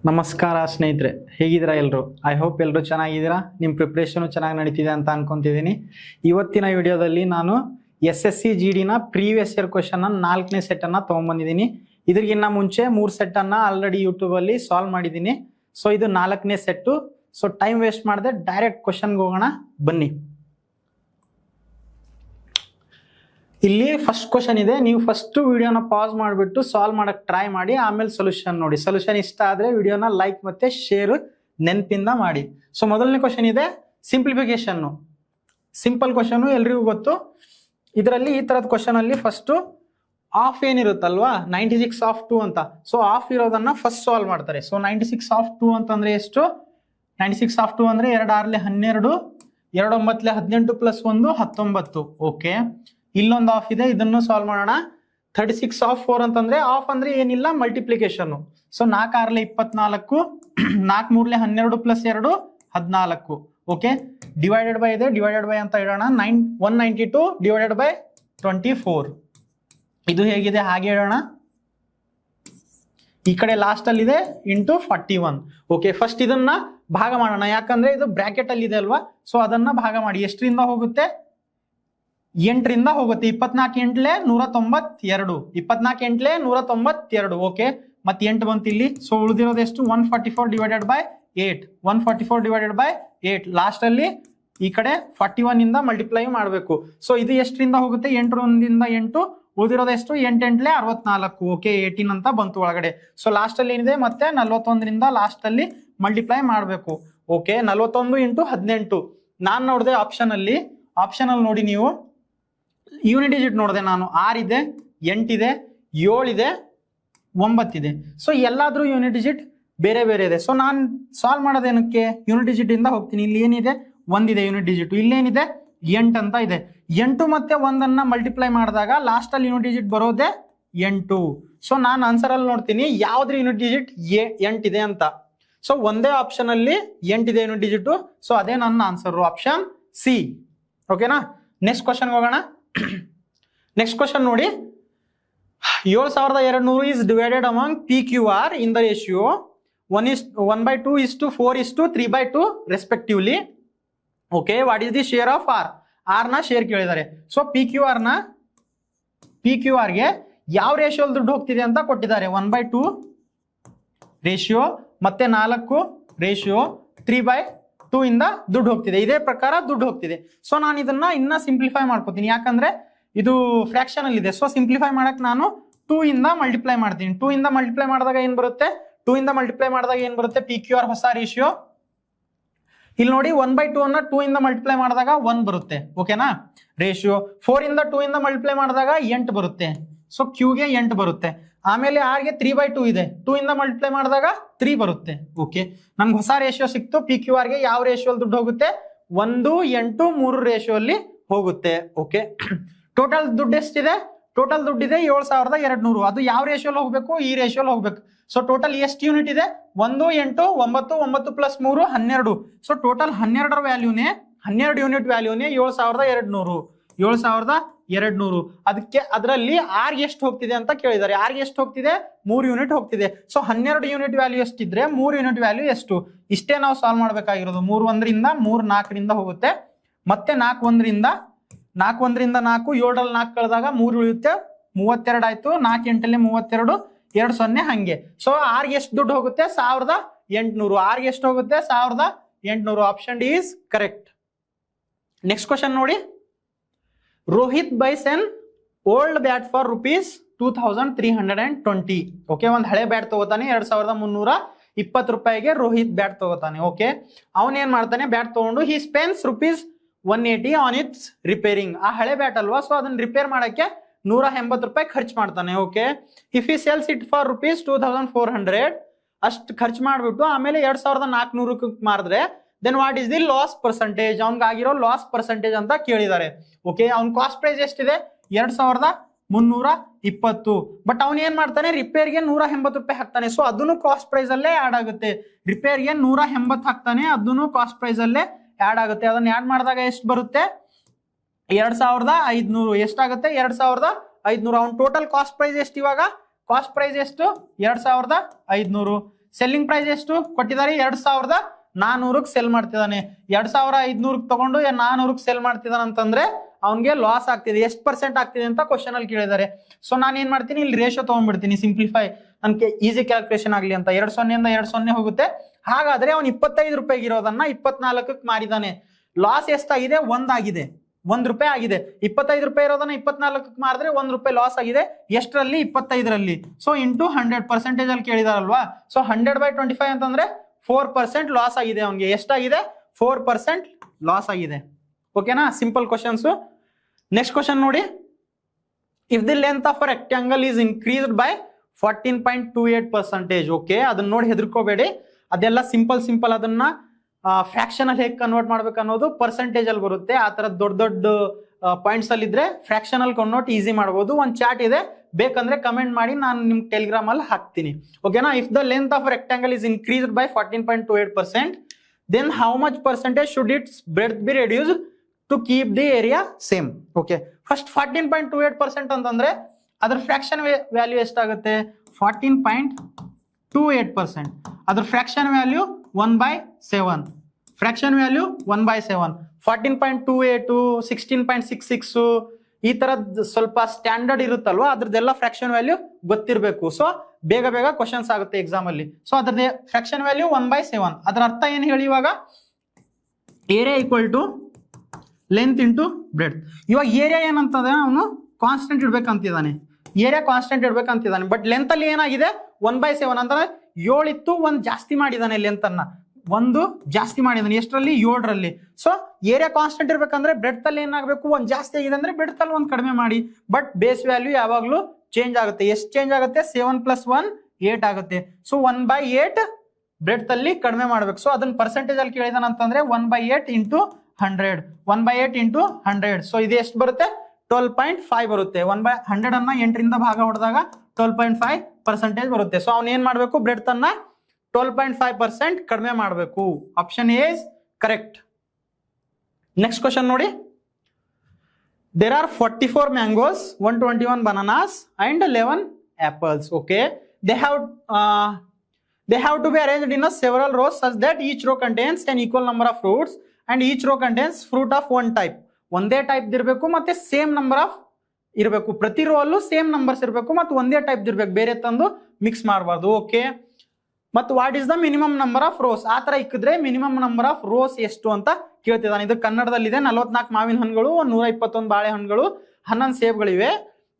ನಮಸ್ಕಾರ ಸ್ನೇಹಿತರೆ, ಹೇಗಿದ್ದೀರಾ ಎಲ್ಲರೂ? ಐ ಹೋಪ್ ಎಲ್ಲರೂ ಚೆನ್ನಾಗಿದ್ದೀರಾ. ನಿಮ್ಮ ಪ್ರಿಪ್ರೇಷನ್ ಚೆನ್ನಾಗಿ ನಡೀತಿದೆ ಅಂತ ಅನ್ಕೊಂತಿದ್ದೀನಿ. ಇವತ್ತಿನ ವಿಡಿಯೋದಲ್ಲಿ ನಾನು SSC GDನ ಪ್ರೀವಿಯಸ್ ಇಯರ್ ಕ್ವಶನ್ 4ನೇ ಸೆಟ್ ಅನ್ನ ತಗೊಂಡ್ಬಂದಿದ್ದೀನಿ. ಇದಕ್ಕಿಂತ ಮುಂಚೆ 3 ಸೆಟ್ ಅನ್ನ ಆಲ್ರೆಡಿ ಯೂಟ್ಯೂಬ್ ಅಲ್ಲಿ ಸಾಲ್ವ್ ಮಾಡಿದ್ದೀನಿ. ಸೊ ಇದು 4ನೇ ಸೆಟ್. ಸೊ ಟೈಮ್ ವೇಸ್ಟ್ ಮಾಡದೆ ಡೈರೆಕ್ಟ್ ಕ್ವಶನ್ಗೆ ಹೋಗೋಣ ಬನ್ನಿ. ಇಲ್ಲಿ ಫಸ್ಟ್ ಕ್ವಶನ್ ಇದೆ. ನೀವು ಫಸ್ಟ್ ವಿಡಿಯೋನ ಪಾಸ್ ಮಾಡಿಬಿಟ್ಟು ಸಾಲ್ವ್ ಮಾಡಕ್ ಟ್ರೈ ಮಾಡಿ, ಆಮೇಲೆ ಸೊಲ್ಯೂಷನ್ ನೋಡಿ. ಸೊಲ್ಯೂಷನ್ ಇಷ್ಟ ಆದ್ರೆ ವಿಡಿಯೋನ ಲೈಕ್ ಮತ್ತೆ ಶೇರ್ ನೆನಪಿಂದ ಮಾಡಿ. ಸೊ ಮೊದಲನೇ ಕ್ವಶನ್ ಇದೆ ಸಿಂಪ್ಲಿಫಿಕೇಶನ್. ಸಿಂಪಲ್ ಕ್ವಶನ್ ಎಲ್ರಿಗೂ ಗೊತ್ತು. ಇದರಲ್ಲಿ ಈ ತರದ ಕ್ವಶನ್ ಅಲ್ಲಿ ಫಸ್ಟ್ ಆಫ್ ಏನಿರುತ್ತಲ್ವಾ 96 ಆಫ್ 2 ಅಂತ. ಸೊ ಆಫ್ ಇರೋದನ್ನ ಫಸ್ಟ್ ಸಾಲ್ವ್ ಮಾಡ್ತಾರೆ. ಸೊ 96 ಆಫ್ 2 ಅಂತಂದ್ರೆ ಎಷ್ಟು? 96 ಆಫ್ 2 ಅಂದ್ರೆ 2 6 12, 2 9 18 ಪ್ಲಸ್ 1 19. ಓಕೆ, ಇಲ್ಲೊಂದು ಆಫ್ ಇದೆ, ಇದನ್ನು ಸಾಲ್ವ್ ಮಾಡೋಣ. 36 ಆಫ್ 4 ಅಂತಂದ್ರೆ ಆಫ್ ಅಂದ್ರೆ ಏನಿಲ್ಲ, multiplication. So 4 6 24, 4 3 12 plus 2 14. Okay, divided by ಇದೆ, ಡಿವೈಡೆಡ್ ಬೈ ಅಂತ ಇಡೋಣ. 192 ಡಿವೈಡೆಡ್ ಬೈ 24. ಇದು ಹೇಗಿದೆ ಹಾಗೆ ಇಡೋಣ. ಈ ಕಡೆ ಲಾಸ್ಟ್ ಅಲ್ಲಿ ಇದೆ ಇಂಟು 41. ಓಕೆ, ಫಸ್ಟ್ ಇದನ್ನ ಭಾಗ ಮಾಡೋಣ, ಯಾಕಂದ್ರೆ ಇದು ಬ್ರಾಕೆಟ್ ಅಲ್ಲಿ ಇದೆ ಅಲ್ವಾ. ಸೊ ಅದನ್ನ ಭಾಗ ಮಾಡಿ. ಎಷ್ಟರಿಂದ ಹೋಗುತ್ತೆ? 8ರಿಂದ ಹೋಗುತ್ತೆ. 24 8 192, 24 8 192. ಓಕೆ, ಮತ್ತೆ 8 ಬಂತು ಇಲ್ಲಿ. ಸೊ ಉಳಿದಿರೋದು ಎಷ್ಟು? 144 divided by 8, 144 divided by 8. Last ಅಲ್ಲಿ ಈ ಕಡೆ 41 ಇಂದ ಮಲ್ಟಿಪ್ಲೈ ಮಾಡಬೇಕು. ಸೊ ಇದು ಎಷ್ಟರಿಂದ ಹೋಗುತ್ತೆ? 8 1ರಿಂದ 8, ಉಳಿದಿರೋದು ಎಷ್ಟು? 8 8 64. ಓಕೆ, 18 ಅಂತ ಬಂತು ಒಳಗಡೆ. ಸೊ ಲಾಸ್ಟ್ ಅಲ್ಲಿ ಏನಿದೆ? ಮತ್ತೆ 41ರಿಂದ ಲಾಸ್ಟ್ ಅಲ್ಲಿ ಮಲ್ಟಿಪ್ಲೈ ಮಾಡಬೇಕು. Okay, 41 into 18. ನಾನು ನೋಡಿದೆ ಆಪ್ಷನ್ ಅಲ್ಲಿ ನೋಡಿ ನೀವು ಯೂನಿಟ್ ಡಿಜಿಟ್ ನೋಡಿದೆ ನಾನು. 6 ಇದೆ, 8 ಇದೆ, 7 ಇದೆ, 9 ಇದೆ. ಸೊ ಎಲ್ಲಾದ್ರೂ ಯೂನಿಟ್ ಡಿಜಿಟ್ ಬೇರೆ ಬೇರೆ ಇದೆ. ಸೊ ನಾನು ಸಾಲ್ವ್ ಮಾಡೋದೇನಕ್ಕೆ? ಯೂನಿಟ್ ಡಿಜಿಟ್ ಇಂದ ಹೋಗ್ತೀನಿ. ಇಲ್ಲಿ ಏನಿದೆ? 1 ಇದೆ ಯೂನಿಟ್ ಡಿಜಿಟ್. ಇಲ್ಲೇನಿದೆ? 8 ಅಂತ ಇದೆ. 8 ಮತ್ತೆ 1 ಮಲ್ಟಿಪ್ಲೈ ಮಾಡಿದಾಗ ಲಾಸ್ಟ್ ಅಲ್ಲಿ ಯೂನಿಟ್ ಡಿಜಿಟ್ ಬರೋದೇ 8. ಸೊ ನಾನು ಆನ್ಸರ್ ಅಲ್ಲಿ ನೋಡ್ತೀನಿ ಯಾವ್ದ್ರ ಯೂನಿಟ್ ಡಿಜಿಟ್ 8 ಇದೆ ಅಂತ. ಸೊ ಒಂದೇ ಆಪ್ಷನ್ ಅಲ್ಲಿ 8 ಇದೆ ಯೂನಿಟ್ ಡಿಜಿಟ್. ಸೊ ಅದೇ ನನ್ನ ಆನ್ಸರ್, ಆಪ್ಷನ್ ಸಿ. ಓಕೆನಾ? ನೆಕ್ಸ್ಟ್ ಕ್ವಶನ್ ಹೋಗೋಣ. ನೆಕ್ಸ್ಟ್ ಕ್ವಶನ್ ನೋಡಿ. 7200 is divided among PQR in the ratio 1/2:4:3/2 respectively. Okay, what is the share of R? R ನ ಶೇರ್ ಕೇಳಿದ್ದಾರೆ. ಸೊ PQR ಗೆ ಯಾವ ರೇಷಿಯೋ ದುಡ್ಡು ಹೋಗ್ತಿದೆ ಅಂತ ಕೊಟ್ಟಿದ್ದಾರೆ. 1/2 ರೇಷಿಯೋ ಮತ್ತೆ 4 ರೇಷಿಯೋ 3/2 ಇಂದ ದುಡ್ಡು ಹೋಗ್ತಿದೆ. ಇದೇ ಪ್ರಕಾರ ದುಡ್ಡು ಹೋಗ್ತಿದೆ. ಸೊ ನಾನು ಇದನ್ನ ಇನ್ನ ಸಿಂಪ್ಲಿಫೈ ಮಾಡ್ಕೋತೀನಿ, ಯಾಕಂದ್ರೆ ಇದು ಫ್ರಾಕ್ಷನ್ ಅಲ್ಲಿ ಇದೆ. ಸೊ ಸಿಂಪ್ಲಿಫೈ ಮಾಡಕ್ ನಾನು 2 ಇಂದ ಮಲ್ಟಿಪ್ಲೈ ಮಾಡ್ತೀನಿ. 2 ಇಂದ ಮಲ್ಟಿಪ್ಲೈ ಮಾಡಿದಾಗ ಏನ್ ಬರುತ್ತೆ? PQR ಹೊಸ ರೇಷಿಯೋ ಇಲ್ಲಿ ನೋಡಿ. 1/2 ಅನ್ನ 2 ಇಂದ ಮಲ್ಟಿಪ್ಲೈ ಮಾಡಿದಾಗ 1 ಬರುತ್ತೆ. ಓಕೆನಾ? ರೇಷಿಯೋ 4 ಇಂದ 2 ಇಂದ ಮಲ್ಟಿಪ್ಲೈ ಮಾಡಿದಾಗ 8 ಬರುತ್ತೆ. ಸೊ ಕ್ಯೂಗೆ 8 ಬರುತ್ತೆ. ಆಮೇಲೆ ಆರ್ ಗೆ 3/2 ಇದೆ, 2 ಇಂದ ಮಲ್ಟಿಪ್ಲೈ ಮಾಡಿದಾಗ 3 ಬರುತ್ತೆ. ಓಕೆ, ನನ್ಗೆ ಹೊಸ ರೇಷಿಯೋ ಸಿಕ್ತು. PQR ಗೆ ಯಾವ ರೇಷಿಯೋ ದುಡ್ಡು ಹೋಗುತ್ತೆ? 1 8 3 ರೇಷಿಯೋ ಅಲ್ಲಿ ಹೋಗುತ್ತೆ. ಓಕೆ, ಟೋಟಲ್ ದುಡ್ಡು ಎಷ್ಟಿದೆ? ಟೋಟಲ್ ದುಡ್ಡಿದೆ 7200. ಅದು ಯಾವ ರೇಷಿಯೋಲ್ ಹೋಗ್ಬೇಕು? ಈ ರೇಷಿಯೋಲ್ ಹೋಗ್ಬೇಕು. ಸೊ ಟೋಟಲ್ ಎಷ್ಟು ಯೂನಿಟ್ ಇದೆ? 1 8 9 9 ಪ್ಲಸ್ 3 12. ಸೊ ಟೋಟಲ್ 12 ವ್ಯಾಲ್ಯೂನೇ 12 ಯೂನಿಟ್ ವ್ಯಾಲ್ಯೂನೇ 7200. ಅದಕ್ಕೆ ಅದರಲ್ಲಿ ಆರ್ ಎಷ್ಟು ಹೋಗ್ತಿದೆ ಅಂತ ಕೇಳಿದ್ದಾರೆ. ಆರ್ ಎಷ್ಟು ಹೋಗ್ತಿದೆ? 3 ಯೂನಿಟ್ ಹೋಗ್ತಿದೆ. ಸೊ 12 ಯೂನಿಟ್ ವ್ಯಾಲ್ಯೂ ಎಷ್ಟಿದ್ರೆ 3 ಯೂನಿಟ್ ವ್ಯಾಲ್ಯೂ ಎಷ್ಟು? ಇಷ್ಟೇ ನಾವು ಸಾಲ್ವ್ ಮಾಡ್ಬೇಕಾಗಿರೋದು. 3 1ರಿಂದ 3 4ರಿಂದ ಹೋಗುತ್ತೆ. ಮತ್ತೆ 4 1ರಿಂದ 4 7ರಲ್ಲಿ 4 ಕಳೆದಾಗ 3 ಉಳಿಯುತ್ತೆ, 32 ಆಯ್ತು. 4 8 32, 2 0 ಹಂಗೆ. ಸೊ ಆರ್ಗೆ ಎಷ್ಟು ದುಡ್ಡು ಹೋಗುತ್ತೆ? 1800. ಆರ್ಗೆ ಎಷ್ಟು ಹೋಗುತ್ತೆ? 1800. Option D is correct. Next question ನೋಡಿ. Rohit buys an old bat for ₹2320. Okay, ಒಂದ್ ಹಳೆ ಬ್ಯಾಟ್ ತಗೋತಾನೆ. 2320 ರೂಪಾಯಿಗೆ ರೋಹಿತ್ ಬ್ಯಾಟ್ ತಗೋತಾನೆ. ಓಕೆ, ಅವನ್ ಏನ್ ಮಾಡ್ತಾನೆ? ಬ್ಯಾಟ್ ತಗೊಂಡು ಹಿ ಸ್ಪೆನ್ಸ್ ₹180 ಆನ್ ಇಟ್ಸ್ ರಿಪೇರಿಂಗ್. ಆ ಹಳೆ ಬ್ಯಾಟ್ ಅಲ್ವಾ, ಸೊ ಅದನ್ನ ರಿಪೇರ್ ಮಾಡಕ್ಕೆ 180 ರೂಪಾಯಿ ಖರ್ಚು ಮಾಡ್ತಾನೆ. Okay, if he sells it for ₹2400, ಅಷ್ಟು ಖರ್ಚು ಮಾಡ್ಬಿಟ್ಟು ಆಮೇಲೆ 2400 ಮಾರಿದ್ರೆ then what is the loss percentage? ಅವ್ನಿಗಾಗಿರೋ ಲಾಸ್ ಪರ್ಸೆಂಟೇಜ್ ಅಂತ ಕೇಳಿದ್ದಾರೆ. ಓಕೆ, ಅವ್ನ ಕಾಸ್ಟ್ ಪ್ರೈಸ್ ಎಷ್ಟಿದೆ? 2320. ಬಟ್ ಅವ್ನ ಏನ್ ಮಾಡ್ತಾನೆ? ರಿಪೇರ್ಗೆ 180 ರೂಪಾಯಿ ಹಾಕ್ತಾನೆ. ಸೊ ಅದನ್ನು ಕಾಸ್ಟ್ ಪ್ರೈಸ್ ಅಲ್ಲೇ ಆಡ್ ಆಗುತ್ತೆ. ರಿಪೇರ್ಗೆ 180 ಹಾಕ್ತಾನೆ, ಅದನ್ನು ಕಾಸ್ಟ್ ಪ್ರೈಸ್ ಅಲ್ಲೇ ಆಡ್ ಆಗುತ್ತೆ. ಅದನ್ನ ಆಡ್ ಮಾಡಿದಾಗ ಎಷ್ಟು ಬರುತ್ತೆ? 2500. ಎಷ್ಟಾಗುತ್ತೆ? 2500. ಅವ್ನ ಟೋಟಲ್ ಕಾಸ್ಟ್ ಪ್ರೈಸ್ ಎಷ್ಟು? ಇವಾಗ ಕಾಸ್ಟ್ ಪ್ರೈಸ್ ಎಷ್ಟು? 2500. ಸೆಲ್ಲಿಂಗ್ ಪ್ರೈಸ್ ಎಷ್ಟು ಕೊಟ್ಟಿದ್ದಾರೆ 2400 ಸೆಲ್ ಮಾಡ್ತಿದ್ದಾನೆ. 2500 ತಗೊಂಡು 400 ಸೆಲ್ ಮಾಡ್ತಿದ್ದಾನೆ ಅಂತಂದ್ರೆ ಅವ್ನಿಗೆ ಲಾಸ್ ಆಗ್ತಿದೆ. ಎಷ್ಟು ಪರ್ಸೆಂಟ್ ಆಗ್ತಿದೆ ಅಂತ ಕ್ವಶನ್ ಅಲ್ಲಿ ಕೇಳಿದ್ದಾರೆ. ಸೊ ನಾನು ಏನ್ ಮಾಡ್ತೀನಿ, ಇಲ್ಲಿ ರೇಷಿಯೋ ತಗೊಂಡ್ಬಿಡ್ತೀನಿ, ಸಿಂಪ್ಲಿಫೈ ನನ್ಗೆ ಈಸಿ ಕ್ಯಾಲ್ಕುಲೇಷನ್ ಆಗ್ಲಿ ಅಂತ. 2 ಹೋಗುತ್ತೆ. ಹಾಗಾದ್ರೆ ಅವ್ನು 25 ರೂಪಾಯಿಗೆ ಇರೋದನ್ನ 24ಕ್ಕೆ ಮಾರಿದಾನೆ. ಲಾಸ್ ಎಷ್ಟಾಗಿದೆ, 1 ಆಗಿದೆ, 1 ರೂಪಾಯಿ ಆಗಿದೆ. 25 ರೂಪಾಯಿ ಇರೋದನ್ನ 24ಕ್ಕೆ ಮಾರಿದ್ರೆ 1 ರೂಪಾಯಿ ಲಾಸ್ ಆಗಿದೆ. ಎಷ್ಟರಲ್ಲಿ, 25ರಲ್ಲಿ. ಸೊ ಇಂಟು 100% ಅಲ್ಲಿ ಕೇಳಿದಾರಲ್ವಾ. ಸೊ 100/25 ಅಂತಂದ್ರೆ 4% ಲಾಸ್ ಆಗಿದೆ ಅವನಿಗೆ. ಎಷ್ಟಾಗಿದೆ, 4% ಲಾಸ್ ಆಗಿದೆ. ಓಕೆನಾ, ಸಿಂಪಲ್ ಕ್ವಶನ್ಸ್. ನೆಕ್ಸ್ಟ್ ಕ್ವಶನ್ ನೋಡಿ, if the length of a rectangle is increased by 14.28%. Okay, ಅದನ್ನ ನೋಡಿ ಹೆದರ್ಕೋಬೇಡಿ, ಅದೆಲ್ಲ ಸಿಂಪಲ್. ಅದನ್ನ ಫ್ರಾಕ್ಷನ್ ಅಲ್ಲಿ ಹೇಗೆ ಕನ್ವರ್ಟ್ ಮಾಡ್ಬೇಕು ಅನ್ನೋದು ಪರ್ಸೆಂಟೇಜ್ ಅಲ್ಲಿ ಬರುತ್ತೆ. ಆ ತರ ದೊಡ್ಡ ಪಾಯಿಂಟ್ಸ್ ಅಲ್ಲಿ ಇದ್ರೆ ಫ್ರಾಕ್ಷನ್ ಅಲ್ಲಿ ಕನ್ವರ್ಟ್ ಈಸಿ ಮಾಡಬಹುದು. ಒಂದು ಚಾರ್ಟ್ ಇದೆ, ಬೇಕಂದ್ರೆ ಕಮೆಂಟ್ ಮಾಡಿ, ನಾನು ನಿಮ್ ಟೆಲಿಗ್ರಾಮ್ ಅಲ್ಲಿ ಹಾಕ್ತೀನಿ. ಓಕೆನಾ, if the length of rectangle is increased by 14.28%, then how much percentage should its breadth be reduced to keep the area same? Okay, first 14.28% ಅಂತಂದ್ರೆ ಅದರ ಫ್ರಾಕ್ಷನ್ ವ್ಯಾಲ್ಯೂ ಎಷ್ಟಾಗುತ್ತೆ, 14.28%. ಅದರ ಫ್ರಾಕ್ಷನ್ ವ್ಯಾಲ್ಯೂ 1/7. Fraction value 1/7. 14.28, 16.66 ಈ ತರದ್ ಸ್ವಲ್ಪ ಸ್ಟ್ಯಾಂಡರ್ಡ್ ಇರುತ್ತಲ್ವಾ, ಅದ್ರದ್ದೆಲ್ಲ fraction value ಗೊತ್ತಿರಬೇಕು. ಸೊ ಬೇಗ ಕ್ವಶನ್ಸ್ ಆಗುತ್ತೆ ಎಕ್ಸಾಮ್ ಅಲ್ಲಿ. ಸೊ ಅದ್ರದ್ದು ಫ್ರಾಕ್ಷನ್ ವ್ಯಾಲ್ಯೂ 1/7. ಅದರ ಅರ್ಥ ಏನು ಹೇಳಿ, ಇವಾಗ area equal to length into breadth. ಇವಾಗ ಏರಿಯಾ ಏನಂತಂದ್ರೆ ಅವನು ಕಾನ್ಸ್ಟೆಂಟ್ ಇಡ್ಬೇಕಂತಿದ್ದಾನೆ, ಏರಿಯಾ ಕಾನ್ಸ್ಟೆಂಟ್ ಇಡ್ಬೇಕಂತಿದ್ದಾನೆ. ಬಟ್ ಲೆಂತ್ ಅಲ್ಲಿ ಏನಾಗಿದೆ, 1/7 ಅಂದ್ರೆ 7 ಇತ್ತು, 1 ಜಾಸ್ತಿ ಮಾಡಿದಾನೆ. ಲೆಂತ್ ಅನ್ನ 1 ಜಾಸ್ತಿ ಮಾಡಿದಾನೆ. ಎಷ್ಟರಲ್ಲಿ, 7ರಲ್ಲಿ. ಸೊ ಏರಿಯಾ ಕಾನ್ಸ್ಟೆಂಟ್ ಇರ್ಬೇಕಂದ್ರೆ ಬ್ರೆಡ್ತ್ ಅಲ್ಲಿ ಏನಾಗಬೇಕು, 1 ಜಾಸ್ತಿ ಆಗಿದೆ ಅಂದ್ರೆ ಬ್ರೆಡ್ತ್ ಅಲ್ಲಿ 1 ಕಡಿಮೆ ಮಾಡಿ. ಬಟ್ ಬೇಸ್ ವ್ಯಾಲ್ಯೂ ಯಾವಾಗ್ಲೂ ಚೇಂಜ್ ಆಗುತ್ತೆ. ಎಷ್ಟು ಚೇಂಜ್ ಆಗುತ್ತೆ, 7 + 1 8 ಆಗುತ್ತೆ. ಸೊ 1/8 ಬ್ರೆಡ್ತ್ ಅಲ್ಲಿ ಕಡಿಮೆ ಮಾಡ್ಬೇಕು. ಸೊ ಅದನ್ನ ಪರ್ಸೆಂಟೇಜ್ ಅಲ್ಲಿ ಕೇಳಿದಾನ ಅಂತಂದ್ರೆ 1/8 × 100. 1/8 × 100. ಸೊ ಇದು ಎಷ್ಟು ಬರುತ್ತೆ, 12.5 ಬರುತ್ತೆ. 1/100 ಅನ್ನ 8ರಿಂದ ಭಾಗ ಹೊಡೆದಾಗ 12.5% ಬರುತ್ತೆ. ಸೊ ಅವ್ನು ಏನ್ ಮಾಡ್ಬೇಕು, ಬ್ರೆಡ್ತ್ ಅನ್ನ 12.5% ಕಡಿಮೆ ಮಾಡಬೇಕು. Option A is correct. Next question ನೋಡಿ, there are 44 mangoes, 121 bananas and 11 apples. Okay, they have to be arranged in a several rows such that each row contains an equal number of fruits and each row contains fruit of one type. ಒಂದೇ type ಇರಬೇಕು ಮತ್ತೆ same number of ಇರಬೇಕು. ಪ್ರತಿ rho ಅಲ್ಲೂ same numbers ಇರಬೇಕು ಮತ್ತು ಒಂದೇ type ಇರಬೇಕು, ಬೇರೆ ತಂದು ಮಿಕ್ಸ್ ಮಾಡಬಾರ್ದು. ಓಕೆ, ಮತ್ತು what is the minimum number of rose, ಆ ತರ ಇಕ್ಕಿದ್ರೆ ಮಿನಿಮಮ್ ನಂಬರ್ ಆಫ್ ರೋಸ್ ಎಷ್ಟು ಅಂತ ಕೇಳ್ತಿದ್ದಾನೆ. ಇದು ಕನ್ನಡದಲ್ಲಿದೆ. 44 ಮಾವಿನ ಹಣ್ಣುಗಳು, 121 ಬಾಳೆಹಣ್ಣುಗಳು, 11 ಸೇಬುಗಳಿವೆ.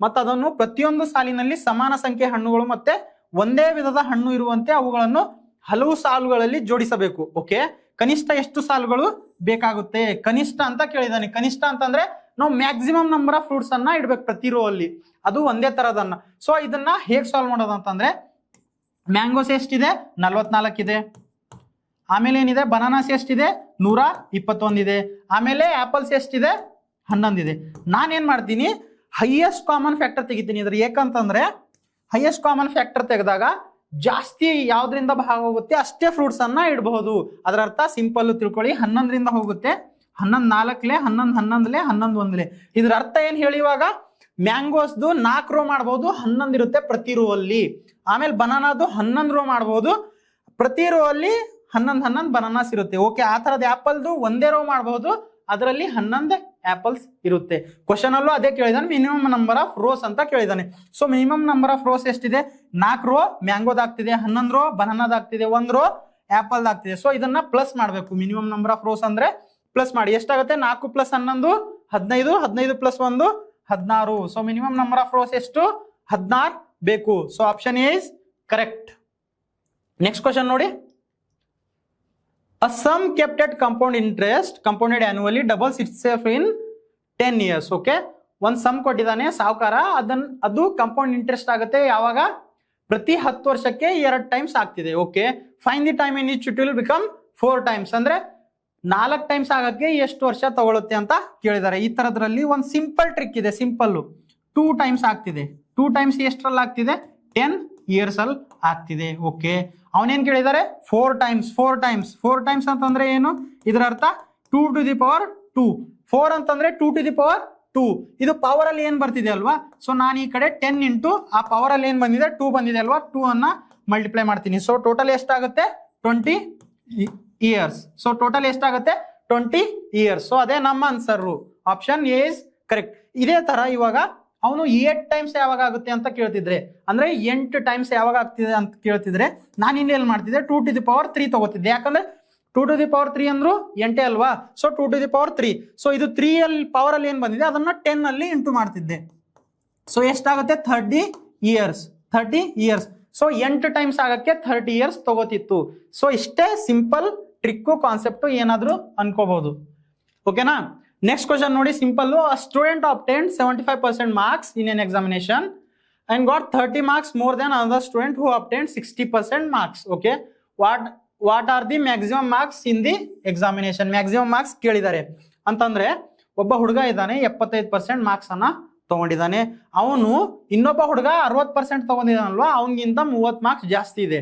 ಮತ್ತು ಅದನ್ನು ಪ್ರತಿಯೊಂದು ಸಾಲಿನಲ್ಲಿ ಸಮಾನ ಸಂಖ್ಯೆ ಹಣ್ಣುಗಳು ಮತ್ತೆ ಒಂದೇ ವಿಧದ ಹಣ್ಣು ಇರುವಂತೆ ಅವುಗಳನ್ನು ಹಲವು ಸಾಲುಗಳಲ್ಲಿ ಜೋಡಿಸಬೇಕು. ಓಕೆ, ಕನಿಷ್ಠ ಎಷ್ಟು ಸಾಲುಗಳು ಬೇಕಾಗುತ್ತೆ, ಕನಿಷ್ಠ ಅಂತ ಕೇಳಿದಾನೆ. ಕನಿಷ್ಠ ಅಂತಂದ್ರೆ ನಾವು ಮ್ಯಾಕ್ಸಿಮಮ್ ನಂಬರ್ ಆಫ್ ಫ್ರೂಟ್ಸ್ ಅನ್ನ ಇಡ್ಬೇಕು ಪ್ರತಿ ರೋ ಅಲ್ಲಿ, ಅದು ಒಂದೇ ತರದನ್ನ. ಸೊ ಇದನ್ನ ಹೇಗೆ ಸಾಲ್ವ್ ಮಾಡೋದು ಅಂತಂದ್ರೆ, ಮ್ಯಾಂಗೋಸ್ ಎಷ್ಟಿದೆ, 44 ಇದೆ. ಆಮೇಲೆ ಏನಿದೆ, ಬನಾನಾಸ್ ಎಷ್ಟಿದೆ, 121 ಇದೆ. ಆಮೇಲೆ ಆಪಲ್ಸ್ ಎಷ್ಟಿದೆ, 11 ಇದೆ. ನಾನೇನ್ ಮಾಡ್ತೀನಿ, ಹೈಯೆಸ್ಟ್ ಕಾಮನ್ ಫ್ಯಾಕ್ಟರ್ ತೆಗಿತೀನಿ ಇದ್ರ. ಏಕಂತಂದ್ರೆ ಹೈಯೆಸ್ಟ್ ಕಾಮನ್ ಫ್ಯಾಕ್ಟರ್ ತೆಗೆದಾಗ ಜಾಸ್ತಿ ಯಾವ್ದ್ರಿಂದ ಭಾಗ ಹೋಗುತ್ತೆ ಅಷ್ಟೇ ಫ್ರೂಟ್ಸ್ ಅನ್ನ ಇಡಬಹುದು. ಅದರ ಅರ್ಥ ಸಿಂಪಲ್ ತಿಳ್ಕೊಳ್ಳಿ, 11ರಿಂದ ಹೋಗುತ್ತೆ, 11 4ಲೆ, 11 11ಲೆ, 11 1ಲೆ. ಇದ್ರ ಅರ್ಥ ಏನ್ ಹೇಳಿ, ಇವಾಗ ಮ್ಯಾಂಗೋಸ್ದು 4 ರೋ ಮಾಡಬಹುದು, 11 ಇರುತ್ತೆ ಪ್ರತಿ ರೋ ಅಲ್ಲಿ. ಆಮೇಲೆ ಬನಾನಾದು 11 ರೋ ಮಾಡಬಹುದು, ಪ್ರತಿ ರೋ ಅಲ್ಲಿ 11 11 ಬನಾನಾಸ್ ಇರುತ್ತೆ. ಓಕೆ, ಆ ತರದ ಆಪಲ್ದು ಒಂದೇ ರೋ ಮಾಡಬಹುದು, ಅದರಲ್ಲಿ 11 ಆಪಲ್ಸ್ ಇರುತ್ತೆ. ಕ್ವಶನ್ ಅಲ್ಲೂ ಅದೇ ಕೇಳಿದಾನೆ, ಮಿನಿಮಮ್ ನಂಬರ್ ಆಫ್ ರೋಸ್ ಅಂತ ಕೇಳಿದಾನೆ. So minimum number of rows ಎಷ್ಟಿದೆ, 4 ರೋ ಮ್ಯಾಂಗೋದಾಗ್ತಿದೆ, 11 ರೋ ಬನಾನಾದಾಗ್ತಿದೆ, 1 ರೋ ಆಪಲ್ ಆಗ್ತಿದೆ. ಸೊ ಇದನ್ನ ಪ್ಲಸ್ ಮಾಡಬೇಕು. ಮಿನಿಮಮ್ ನಂಬರ್ ಆಫ್ ರೋಸ್ ಅಂದ್ರೆ ಪ್ಲಸ್ ಮಾಡಿ. ಎಷ್ಟಾಗುತ್ತೆ, 4 + 11 15, 15 + 1 16. So minimum number of rose ಎಷ್ಟು, 16 ಬೇಕು. So option A is correct. Next question ನೋಡಿ, a sum kept at compound interest compounded annually doubles itself in 10 years. Okay, ಒಂದ್ some ಕೊಟ್ಟಿದ್ದಾನೆ ಸಾವುಕಾರ, ಅದು compound interest ಆಗುತ್ತೆ ಯಾವಾಗ, ಪ್ರತಿ 10 ವರ್ಷಕ್ಕೆ 2 ಟೈಮ್ಸ್ ಆಗ್ತಿದೆ. Okay, fine the time in which it will become 4 times. ಅಂದ್ರೆ 4 ಟೈಮ್ಸ್ ಆಗಕ್ಕೆ ಎಷ್ಟು ವರ್ಷ ತಗೊಳುತ್ತೆ ಅಂತ ಕೇಳಿದ್ದಾರೆ. ಈ ತರದ್ರಲ್ಲಿ ಒಂದು ಸಿಂಪಲ್ ಟ್ರಿಕ್ ಇದೆ. ಸಿಂಪಲ್ 2 ಟೈಮ್ಸ್ ಆಗ್ತಿದೆ. 2 ಟೈಮ್ಸ್ ಎಷ್ಟರಲ್ಲಿ ಆಗ್ತಿದೆ, 10 ಇಯರ್ಸ್ ಅಲ್ಲಿ ಆಗ್ತಿದೆ. ಓಕೆ, ಅವನೇನ್ ಕೇಳಿದ್ದಾರೆ, 4 ಟೈಮ್ಸ್. 4 ಟೈಮ್ಸ್ ಅಂತಂದ್ರೆ ಏನು, ಇದರ ಅರ್ಥ 2 to the power 2. 4 ಅಂತಂದ್ರೆ 2 to the power 2. ಇದು ಪವರ್ ಅಲ್ಲಿ ಏನ್ ಬರ್ತಿದೆ ಅಲ್ವಾ. ಸೊ ನಾನು ಈ ಕಡೆ 10 ಇಂಟು ಆ ಪವರ್ ಅಲ್ಲಿ ಏನ್ ಬಂದಿದೆ 2 ಬಂದಿದೆ ಅಲ್ವಾ, 2 ಅನ್ನ ಮಲ್ಟಿಪ್ಲೈ ಮಾಡ್ತೀನಿ. ಸೊ ಟೋಟಲ್ ಎಷ್ಟಾಗುತ್ತೆ 20 ಇಯರ್ಸ್. ಸೊ ಟೋಟಲ್ ಎಷ್ಟಾಗುತ್ತೆ 20 ಇಯರ್ಸ್. ಸೊ ಅದೇ ನಮ್ಮ answer, option A is correct. ಇದೇ ತರ ಇವಾಗ ಅವನು 8 ಟೈಮ್ಸ್ ಯಾವಾಗ ಆಗುತ್ತೆ ಅಂತ ಕೇಳ್ತಿದ್ರೆ, ಅಂದ್ರೆ 8 ಟೈಮ್ಸ್ ಯಾವಾಗ ಆಗ್ತಿದೆ ಅಂತ ಕೇಳ್ತಿದ್ರೆ ನಾನು ಇನ್ನೇನ್ ಮಾಡ್ತಿದ್ದೆ 2 to the power 3 ತಗೋತಿದ್ದೆ. ಯಾಕಂದ್ರೆ 2 to the power 3 ಅಂದ್ರು 8 ಅಲ್ವಾ. So 2 to the power 3. So ಇದು 3 ಅಲ್ಲಿ ಪವರ್ ಅಲ್ಲಿ ಏನ್ ಬಂದಿದೆ ಅದನ್ನ 10 ಅಲ್ಲಿ ಇಂಟು ಮಾಡ್ತಿದ್ದೆ. ಸೊ ಎಷ್ಟಾಗುತ್ತೆ 30 ಇಯರ್ಸ್. 30 ಇಯರ್ಸ್. ಸೊ 8 ಟೈಮ್ಸ್ ಆಗಕ್ಕೆ 30 ಇಯರ್ಸ್ ತಗೋತಿತ್ತು. ಸೊ ಇಷ್ಟೇ ಸಿಂಪಲ್ ಟ್ರಿಕ್ಕು ಕಾನ್ಸೆಪ್ಟ್ ಏನಾದ್ರು ಅನ್ಕೋಬಹುದು. ಓಕೆನಾ. ನೆಕ್ಸ್ಟ್ ಕ್ವಶನ್ ನೋಡಿ, simple. Student obtained 75% marks in an examination and got 30 marks more than another student who obtained 60% marks. Okay, what are the maximum marks in the examination? Maximum marks ಕೇಳಿದ್ದಾರೆ ಅಂತಂದ್ರೆ ಒಬ್ಬ ಹುಡುಗ ಇದ್ದಾನೆ 75% marks ಅನ್ನ ತಗೊಂಡಿದ್ದಾನೆ. ಅವನು ಇನ್ನೊಬ್ಬ ಹುಡುಗ 60% ತಗೊಂಡಿದ್ದಾನಲ್ವಾ, ಅವನಿಗಿಂತ 30 ಮಾರ್ಕ್ಸ್ ಜಾಸ್ತಿ ಇದೆ.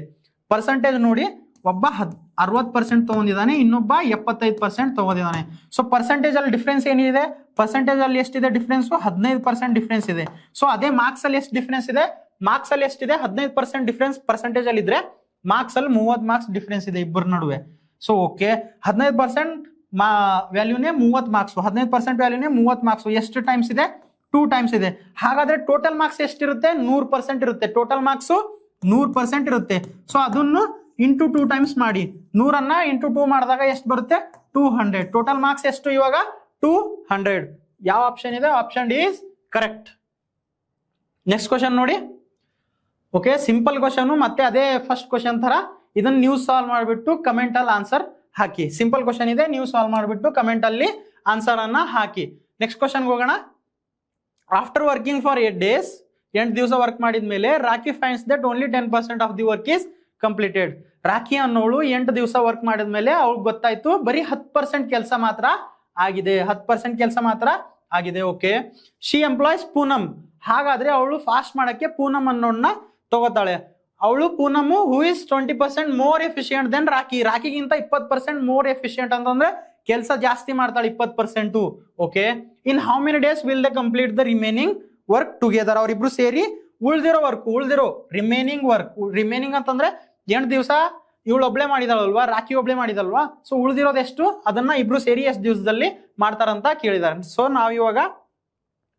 ಪರ್ಸೆಂಟೇಜ್ ನೋಡಿ, ಒಬ್ಬ 60% ತಗೊಂಡಿದ್ದಾನೆ, ಇನ್ನೊಬ್ಬ 75% ತಗೊಂಡಿದ್ದಾನೆ. ಸೊ ಪರ್ಸೆಂಟೇಜ್ ಅಲ್ಲಿ ಡಿಫ್ರೆನ್ಸ್ ಏನಿದೆ, ಪರ್ಸೆಂಟೇಜ್ ಅಲ್ಲಿ ಎಷ್ಟಿದೆ ಡಿಫ್ರೆನ್ಸ್ 15% ಡಿಫ್ರೆನ್ಸ್ ಇದೆ. ಸೊ ಅದೇ ಮಾರ್ಕ್ಸ್ ಅಲ್ಲಿ ಎಷ್ಟು ಡಿಫ್ರೆನ್ಸ್ ಇದೆ, ಮಾರ್ಕ್ಸ್ ಅಲ್ಲಿ ಎಷ್ಟಿದೆ 15% ಡಿಫ್ರೆನ್ಸ್ ಪರ್ಸೆಂಟೇಜ್ ಅಲ್ಲಿ ಇದ್ರೆ, ಮಾರ್ಕ್ಸ್ ಅಲ್ಲಿ 30 ಮಾರ್ಕ್ಸ್ ಡಿಫ್ರೆನ್ಸ್ ಇದೆ ಇಬ್ಬರ ನಡುವೆ. So okay, 15% ವ್ಯಾಲ್ಯೂನೇ 30 marks, 15% ವ್ಯಾಲ್ಯೂನೇ 30 marks. ಎಷ್ಟು ಟೈಮ್ಸ್ ಇದೆ 2 ಟೈಮ್ಸ್ ಇದೆ. ಹಾಗಾದ್ರೆ ಟೋಟಲ್ ಮಾರ್ಕ್ಸ್ ಎಷ್ಟಿರುತ್ತೆ 100% ಇರುತ್ತೆ. ಟೋಟಲ್ ಮಾರ್ಕ್ಸ್ 100% ಇರುತ್ತೆ. ಸೊ ಅದನ್ನು ಇಂಟು 2 ಟೈಮ್ಸ್ ಮಾಡಿ, 100ಅನ್ನ ಇಂಟು 2 ಮಾಡಿದಾಗ ಎಷ್ಟು ಬರುತ್ತೆ 200. ಟೋಟಲ್ ಮಾರ್ಕ್ಸ್ ಎಷ್ಟು ಇವಾಗ 200. ಯಾವ ಆಪ್ಷನ್ ಇದೆ, option D is correct. Next question ನೋಡಿ. ಓಕೆ, ಸಿಂಪಲ್ ಕ್ವಶನ್, ಮತ್ತೆ ಅದೇ ಫಸ್ಟ್ ಕ್ವಶನ್ ತರ ಇದನ್ನ ನೀವು ಸಾಲ್ವ್ ಮಾಡಿಬಿಟ್ಟು ಕಮೆಂಟ್ ಅಲ್ಲಿ ಆನ್ಸರ್ ಹಾಕಿ. ಸಿಂಪಲ್ ಕ್ವಶನ್ ಇದೆ, ನೀವು ಸಾಲ್ವ್ ಮಾಡಿಬಿಟ್ಟು ಕಮೆಂಟ್ ಅಲ್ಲಿ ಆನ್ಸರ್ ಅನ್ನ ಹಾಕಿ. ನೆಕ್ಸ್ಟ್ ಕ್ವಶನ್ ಹೋಗೋಣ. ಆಫ್ಟರ್ ವರ್ಕಿಂಗ್ ಫಾರ್ 8 days, 8 ದಿವಸ ವರ್ಕ್ ಮಾಡಿದ್ಮೇಲೆ Rocky finds that only 10% of the work is completed. Rocky ಅನ್ನೋಳು 8 ದಿವಸ ವರ್ಕ್ ಮಾಡಿದ್ಮೇಲೆ ಅವ್ಳಿಗೆ ಗೊತ್ತಾಯ್ತು ಬರೀ 10% ಕೆಲಸ ಮಾತ್ರ ಆಗಿದೆ, 10% ಕೆಲಸ ಮಾತ್ರ ಆಗಿದೆ. Okay, she employs Poonam. ಹಾಗಾದ್ರೆ ಅವಳು ಫಾಸ್ಟ್ ಮಾಡಕ್ಕೆ ಪೂನಮ್ ಅನ್ನೋಳನ್ನ ತಗೋತಾಳೆ. ಅವಳು Poonam who is 20% more efficient than Rocky. ರಾಕಿಗಿಂತ 20% ಮೋರ್ ಎಫಿಷಿಯಂಟ್ ಅಂತಂದ್ರೆ ಕೆಲಸ ಜಾಸ್ತಿ ಮಾಡ್ತಾಳೆ 20%. Okay, in how many days will they complete the remaining work together. ಅವರಿಬ್ರು ಸೇರಿ ಉಳ್ದಿರೋ ರಿಮೈನಿಂಗ್ ವರ್ಕ್. ರಿಮೈನಿಂಗ್ ಅಂತಂದ್ರೆ 8 ದಿವಸ ಇವಳು ಒಬ್ಳೆ ಮಾಡಿದಾಳಲ್ವಾ, ರಾಕಿ ಒಬ್ಳೆ ಮಾಡಿದಲ್ವಾ. ಸೊ ಉಳಿದಿರೋದು ಎಷ್ಟು, ಅದನ್ನ ಇಬ್ರು ಸೇರಿ ಎಷ್ಟು ದಿವಸದಲ್ಲಿ ಮಾಡ್ತಾರಂತ ಕೇಳಿದಾರೆ. ಸೊ ನಾವ್ ಇವಾಗ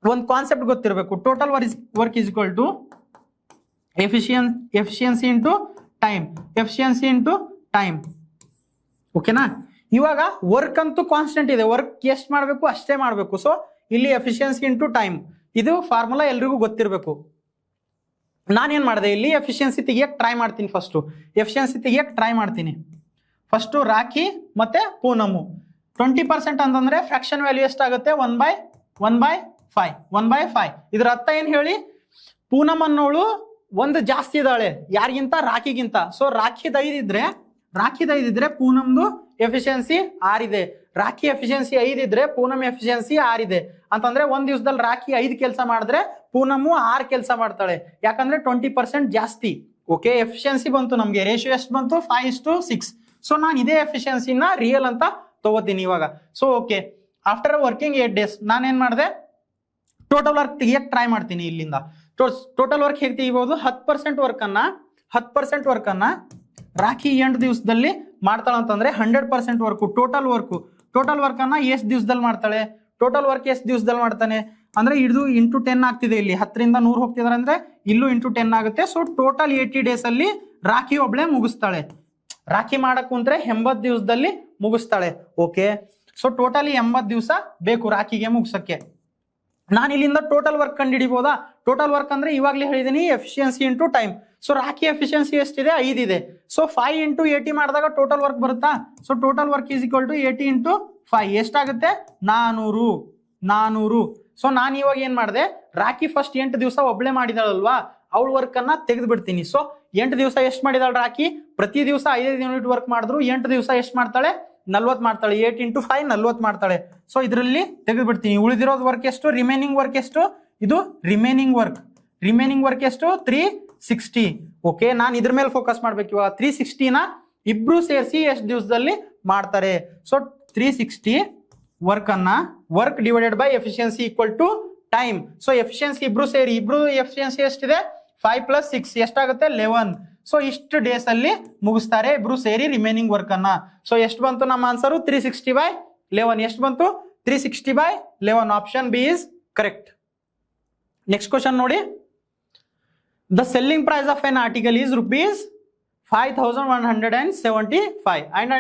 ಒಂದು ಕಾನ್ಸೆಪ್ಟ್ ಗೊತ್ತಿರಬೇಕು. Total work is equal to efficiency into time. Efficiency into time. ಓಕೆನಾ. ಇವಾಗ ವರ್ಕ್ ಅಂತೂ ಕಾನ್ಸ್ಟೆಂಟ್ ಇದೆ, ವರ್ಕ್ ಎಷ್ಟು ಮಾಡಬೇಕು ಅಷ್ಟೇ ಮಾಡಬೇಕು. ಸೊ ಇಲ್ಲಿ ಎಫಿಷಿಯನ್ಸಿ ಇಂಟು ಟೈಮ್, ಇದು ಫಾರ್ಮುಲಾ ಎಲ್ರಿಗೂ ಗೊತ್ತಿರಬೇಕು. ನಾನೇನ್ ಮಾಡಿದೆ, ಇಲ್ಲಿ ಎಫಿಷಿಯನ್ಸಿ ತೆಗಿಯಕ್ಕೆ ಟ್ರೈ ಮಾಡ್ತೀನಿ. ಫಸ್ಟು ರಾಕಿ ಮತ್ತೆ ಪೂನಮು. 20% ಅಂತಂದ್ರೆ ಫ್ರಾಕ್ಷನ್ ವ್ಯಾಲ್ಯೂ ಎಷ್ಟಾಗುತ್ತೆ 1/5. ಇದ್ರ ಅರ್ಥ ಏನ್ ಹೇಳಿ, ಪೂನಮ್ ಅನ್ನೋಳು ಒಂದು ಜಾಸ್ತಿ ಇದ್ದಾಳೆ ಯಾರಿಗಿಂತ, ರಾಕಿಗಿಂತ. ಸೊ ರಾಕಿದ 5 ಇದ್ರೆ ಪೂನಮ್ದು ಎಫಿಷಿಯನ್ಸಿ 6 ಇದೆ. ರಾಕಿ ಎಫಿಷಿಯನ್ಸಿ 5 ಇದ್ರೆ ಪೂನಮ್ ಎಫಿಷಿಯನ್ಸಿ 6 ಇದೆ ಅಂತಂದ್ರೆ ಒಂದ್ ದಿವಸದಲ್ಲಿ ರಾಕಿ 5 ಕೆಲಸ ಮಾಡಿದ್ರೆ ಪೂನಮು 6 ಕೆಲಸ ಮಾಡ್ತಾಳೆ, ಯಾಕಂದ್ರೆ 20% ಜಾಸ್ತಿ. ಓಕೆ, ಎಫಿಷಿಯನ್ಸಿ ಬಂತು ನಮ್ಗೆ, ರೇಷಿಯೋ ಎಷ್ಟು ಬಂತು 5:6. ಸೊ ನಾನು ಇದೇ ಎಫಿಷಿಯನ್ಸಿನ ರಿಯಲ್ ಅಂತ ತಗೋತೀನಿ ಇವಾಗ. So okay, after working 8 days ನಾನೇನ್ ಮಾಡಿದೆ, ಟೋಟಲ್ ವರ್ಕ್ ತೆಗಿಯಕ್ಕೆ ಟ್ರೈ ಮಾಡ್ತೀನಿ. ಇಲ್ಲಿಂದ ಟೋಟಲ್ ವರ್ಕ್ ಹೇಗೆ ತೆಗಿಬಹುದು, 10% ವರ್ಕ್ ಅನ್ನ ರಾಕಿ 8 ದಿವಸದಲ್ಲಿ ಮಾಡ್ತಾಳೆ ಅಂತಂದ್ರೆ 100% ವರ್ಕ್. ಟೋಟಲ್ ವರ್ಕ್ ಅನ್ನ ಎಷ್ಟು ದಿವಸದಲ್ಲಿ ಮಾಡ್ತಾಳೆ, ಟೋಟಲ್ ವರ್ಕ್ ಎಷ್ಟು ದಿವಸದಲ್ಲಿ ಮಾಡ್ತಾನೆ ಅಂದ್ರೆ ಇದು ಇಂಟು 10 ಆಗ್ತಿದೆ. ಇಲ್ಲಿ 10ರಿಂದ 100 ಹೋಗ್ತಿದಾರೆ ಅಂದ್ರೆ ಇಲ್ಲೂ ಇಂಟು 10 ಆಗುತ್ತೆ. ಸೊ ಟೋಟಲ್ 80 days ಅಲ್ಲಿ ರಾಕಿ ಒಬ್ಳೆ ಮುಗಿಸ್ತಾಳೆ. ರಾಕಿ ಮಾಡಕ್ ಕುಂತ್ರೆ 80 ದಿವಸದಲ್ಲಿ ಮುಗಿಸ್ತಾಳೆ. ಓಕೆ, ಸೊ ಟೋಟಲಿ 80 ದಿವಸ ಬೇಕು ರಾಕಿಗೆ ಮುಗಿಸಕ್ಕೆ. ನಾನು ಇಲ್ಲಿಂದ ಟೋಟಲ್ ವರ್ಕ್ ಕಂಡು ಹಿಡಿಬಹುದಾ? ಟೋಟಲ್ ವರ್ಕ್ ಅಂದ್ರೆ ಇವಾಗ್ಲೇ ಹೇಳಿದೀನಿ efficiency into time. So Rocky efficiency ಎಷ್ಟಿದೆ 5 ಇದೆ. ಸೊ 5 × 80 ಮಾಡಿದಾಗ ಟೋಟಲ್ ವರ್ಕ್ ಬರುತ್ತಾ? So total work is equal to 80 × 5 ಎಷ್ಟಾಗುತ್ತೆ 400. ಸೊ ನಾನು ಇವಾಗ ಏನ್ ಮಾಡಿದೆ, ರಾಕಿ ಫಸ್ಟ್ 8 ದಿವಸ ಒಬ್ಳೆ ಮಾಡಿದಾಳಲ್ವಾ, ಅವಳ ವರ್ಕ್ ಅನ್ನ ತೆಗೆದು ಬಿಡ್ತೀನಿ. ಸೊ 8 ದಿವಸ ಎಷ್ಟು ಮಾಡಿದಾಳ ರಾಕಿ, ಪ್ರತಿ ದಿವಸ 5 ಯೂನಿಟ್ ವರ್ಕ್ ಮಾಡಿದ್ರು 8 ದಿವಸ ಎಷ್ಟು ಮಾಡ್ತಾಳೆ 40 ಮಾಡ್ತಾಳೆ. 8 × 5 40 ಮಾಡ್ತಾಳೆ. ಸೊ ಇದರಲ್ಲಿ ತೆಗೆದು ಬಿಡ್ತೀನಿ. ಉಳಿದಿರೋದು ವರ್ಕ್ ಎಷ್ಟು, ರಿಮೈನಿಂಗ್ ವರ್ಕ್ ಎಷ್ಟು, ಇದು ರಿಮೈನಿಂಗ್ ವರ್ಕ್ ಎಷ್ಟು 360. ಓಕೆ, ನಾನು ಇದ್ರ ಮೇಲೆ ಫೋಕಸ್ ಮಾಡ್ಬೇಕು ಇವಾಗ. 360ನ ಇಬ್ರು ಸೇರಿಸಿ ಎಷ್ಟು ದಿವಸದಲ್ಲಿ ಮಾಡ್ತಾರೆ. So 360 work divided by efficiency equal to time. So efficiency ಇಬ್ರು ಎಫಿಷಿಯನ್ಸಿ ಎಷ್ಟಿದೆ 5 + 6 ಎಷ್ಟಾಗುತ್ತೆ 11. ಸೊ ಇಷ್ಟು ಡೇಸ್ ಅಲ್ಲಿ ಮುಗಿಸ್ತಾರೆ ಇಬ್ರು ಸೇರಿ ರಿಮೈನಿಂಗ್ ವರ್ಕ್ ಅನ್ನ. ಸೊ ಎಷ್ಟು ಬಂತು ನಮ್ಮ ಆನ್ಸರ್ 360/11. ಎಷ್ಟು ಬಂತು 360/11. Option B is correct. Next question ನೋಡಿ. The selling price of an article is ₹5,175 and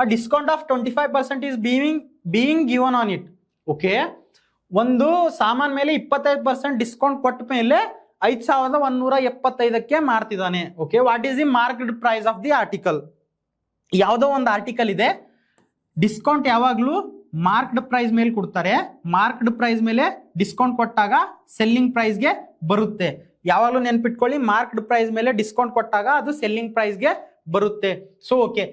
a discount of 25% is being given on it. Okay, ಒಂದು ಸಾಮಾನ್ ಮೇಲೆ 25% ಡಿಸ್ಕೌಂಟ್ ಕೊಟ್ಟ ಮೇಲೆ 5,175ಕ್ಕೆ ಮಾರ್ತಿದ್ದಾನೆ. Okay, what is the marked price of the article? ಯಾವುದೋ ಒಂದು ಆರ್ಟಿಕಲ್ ಇದೆ, ಡಿಸ್ಕೌಂಟ್ ಯಾವಾಗ್ಲೂ ಮಾರ್ಕ್ಡ್ ಪ್ರೈಸ್ ಮೇಲೆ ಕೊಡ್ತಾರೆ. ಮಾರ್ಕ್ಡ್ ಪ್ರೈಸ್ ಮೇಲೆ ಡಿಸ್ಕೌಂಟ್ ಕೊಟ್ಟಾಗ ಸೆಲ್ಲಿಂಗ್ ಪ್ರೈಸ್ಗೆ ಬರುತ್ತೆ. ಯಾವಾಗಲೂ ನೆನ್ಪಿಟ್ಕೊಳ್ಳಿ, ಮಾರ್ಕ್ಡ್ ಪ್ರೈಸ್ ಮೇಲೆ ಡಿಸ್ಕೌಂಟ್ ಕೊಟ್ಟಾಗ ಅದು ಸೆಲ್ಲಿಂಗ್ ಪ್ರೈಸ್ಗೆ ಬರುತ್ತೆ. ಸೊ ಓಕೆ,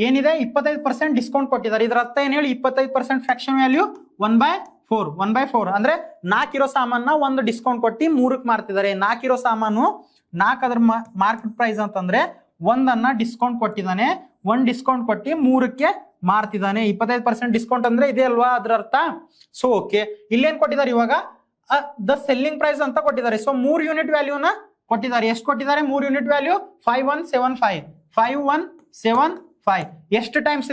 ಏನಿದೆ 25% ಡಿಸ್ಕೌಂಟ್ ಕೊಟ್ಟಿದ್ದಾರೆ. ಇದರ ಅರ್ಥ ಏನ್ ಹೇಳಿ, 25% ಫ್ರಾಕ್ಷನ್ ವ್ಯಾಲ್ಯೂ 1/4 ಅಂದ್ರೆ 4 ಇರೋ ಸಾಮಾನ ಒಂದು ಡಿಸ್ಕೌಂಟ್ ಕೊಟ್ಟು 3ಕ್ಕೆ ಮಾರ್ತಿದ್ದಾರೆ. 4 ಇರೋ ಸಾಮಾನು 4 ಅದ್ರ ಮಾರ್ಕೆಟ್ ಪ್ರೈಸ್ ಅಂತಂದ್ರೆ ಒಂದನ್ನ ಡಿಸ್ಕೌಂಟ್ ಕೊಟ್ಟಿದ್ದಾನೆ, 1 ಡಿಸ್ಕೌಂಟ್ ಕೊಟ್ಟು 3ಕ್ಕೆ ಮಾರ್ತಿದ್ದಾನೆ. 25% ಡಿಸ್ಕೌಂಟ್ ಅಂದ್ರೆ ಇದೆ ಅಲ್ವಾ ಅದ್ರ ಅರ್ಥ. ಸೊ ಓಕೆ, ಇಲ್ಲೇನ್ ಕೊಟ್ಟಿದ್ದಾರೆ ಇವಾಗ ದ ಸೆಲ್ಲಿಂಗ್ ಪ್ರೈಸ್ ಅಂತ ಕೊಟ್ಟಿದ್ದಾರೆ. ಸೊ 3 ಯೂನಿಟ್ ವ್ಯಾಲ್ಯೂನ ಕೊಟ್ಟಿದ್ದಾರೆ. ಎಷ್ಟು ಕೊಟ್ಟಿದ್ದಾರೆ? 3 ಯೂನಿಟ್ ವ್ಯಾಲ್ಯೂ 5175. ಎಷ್ಟು ಟೈಮ್ಸ್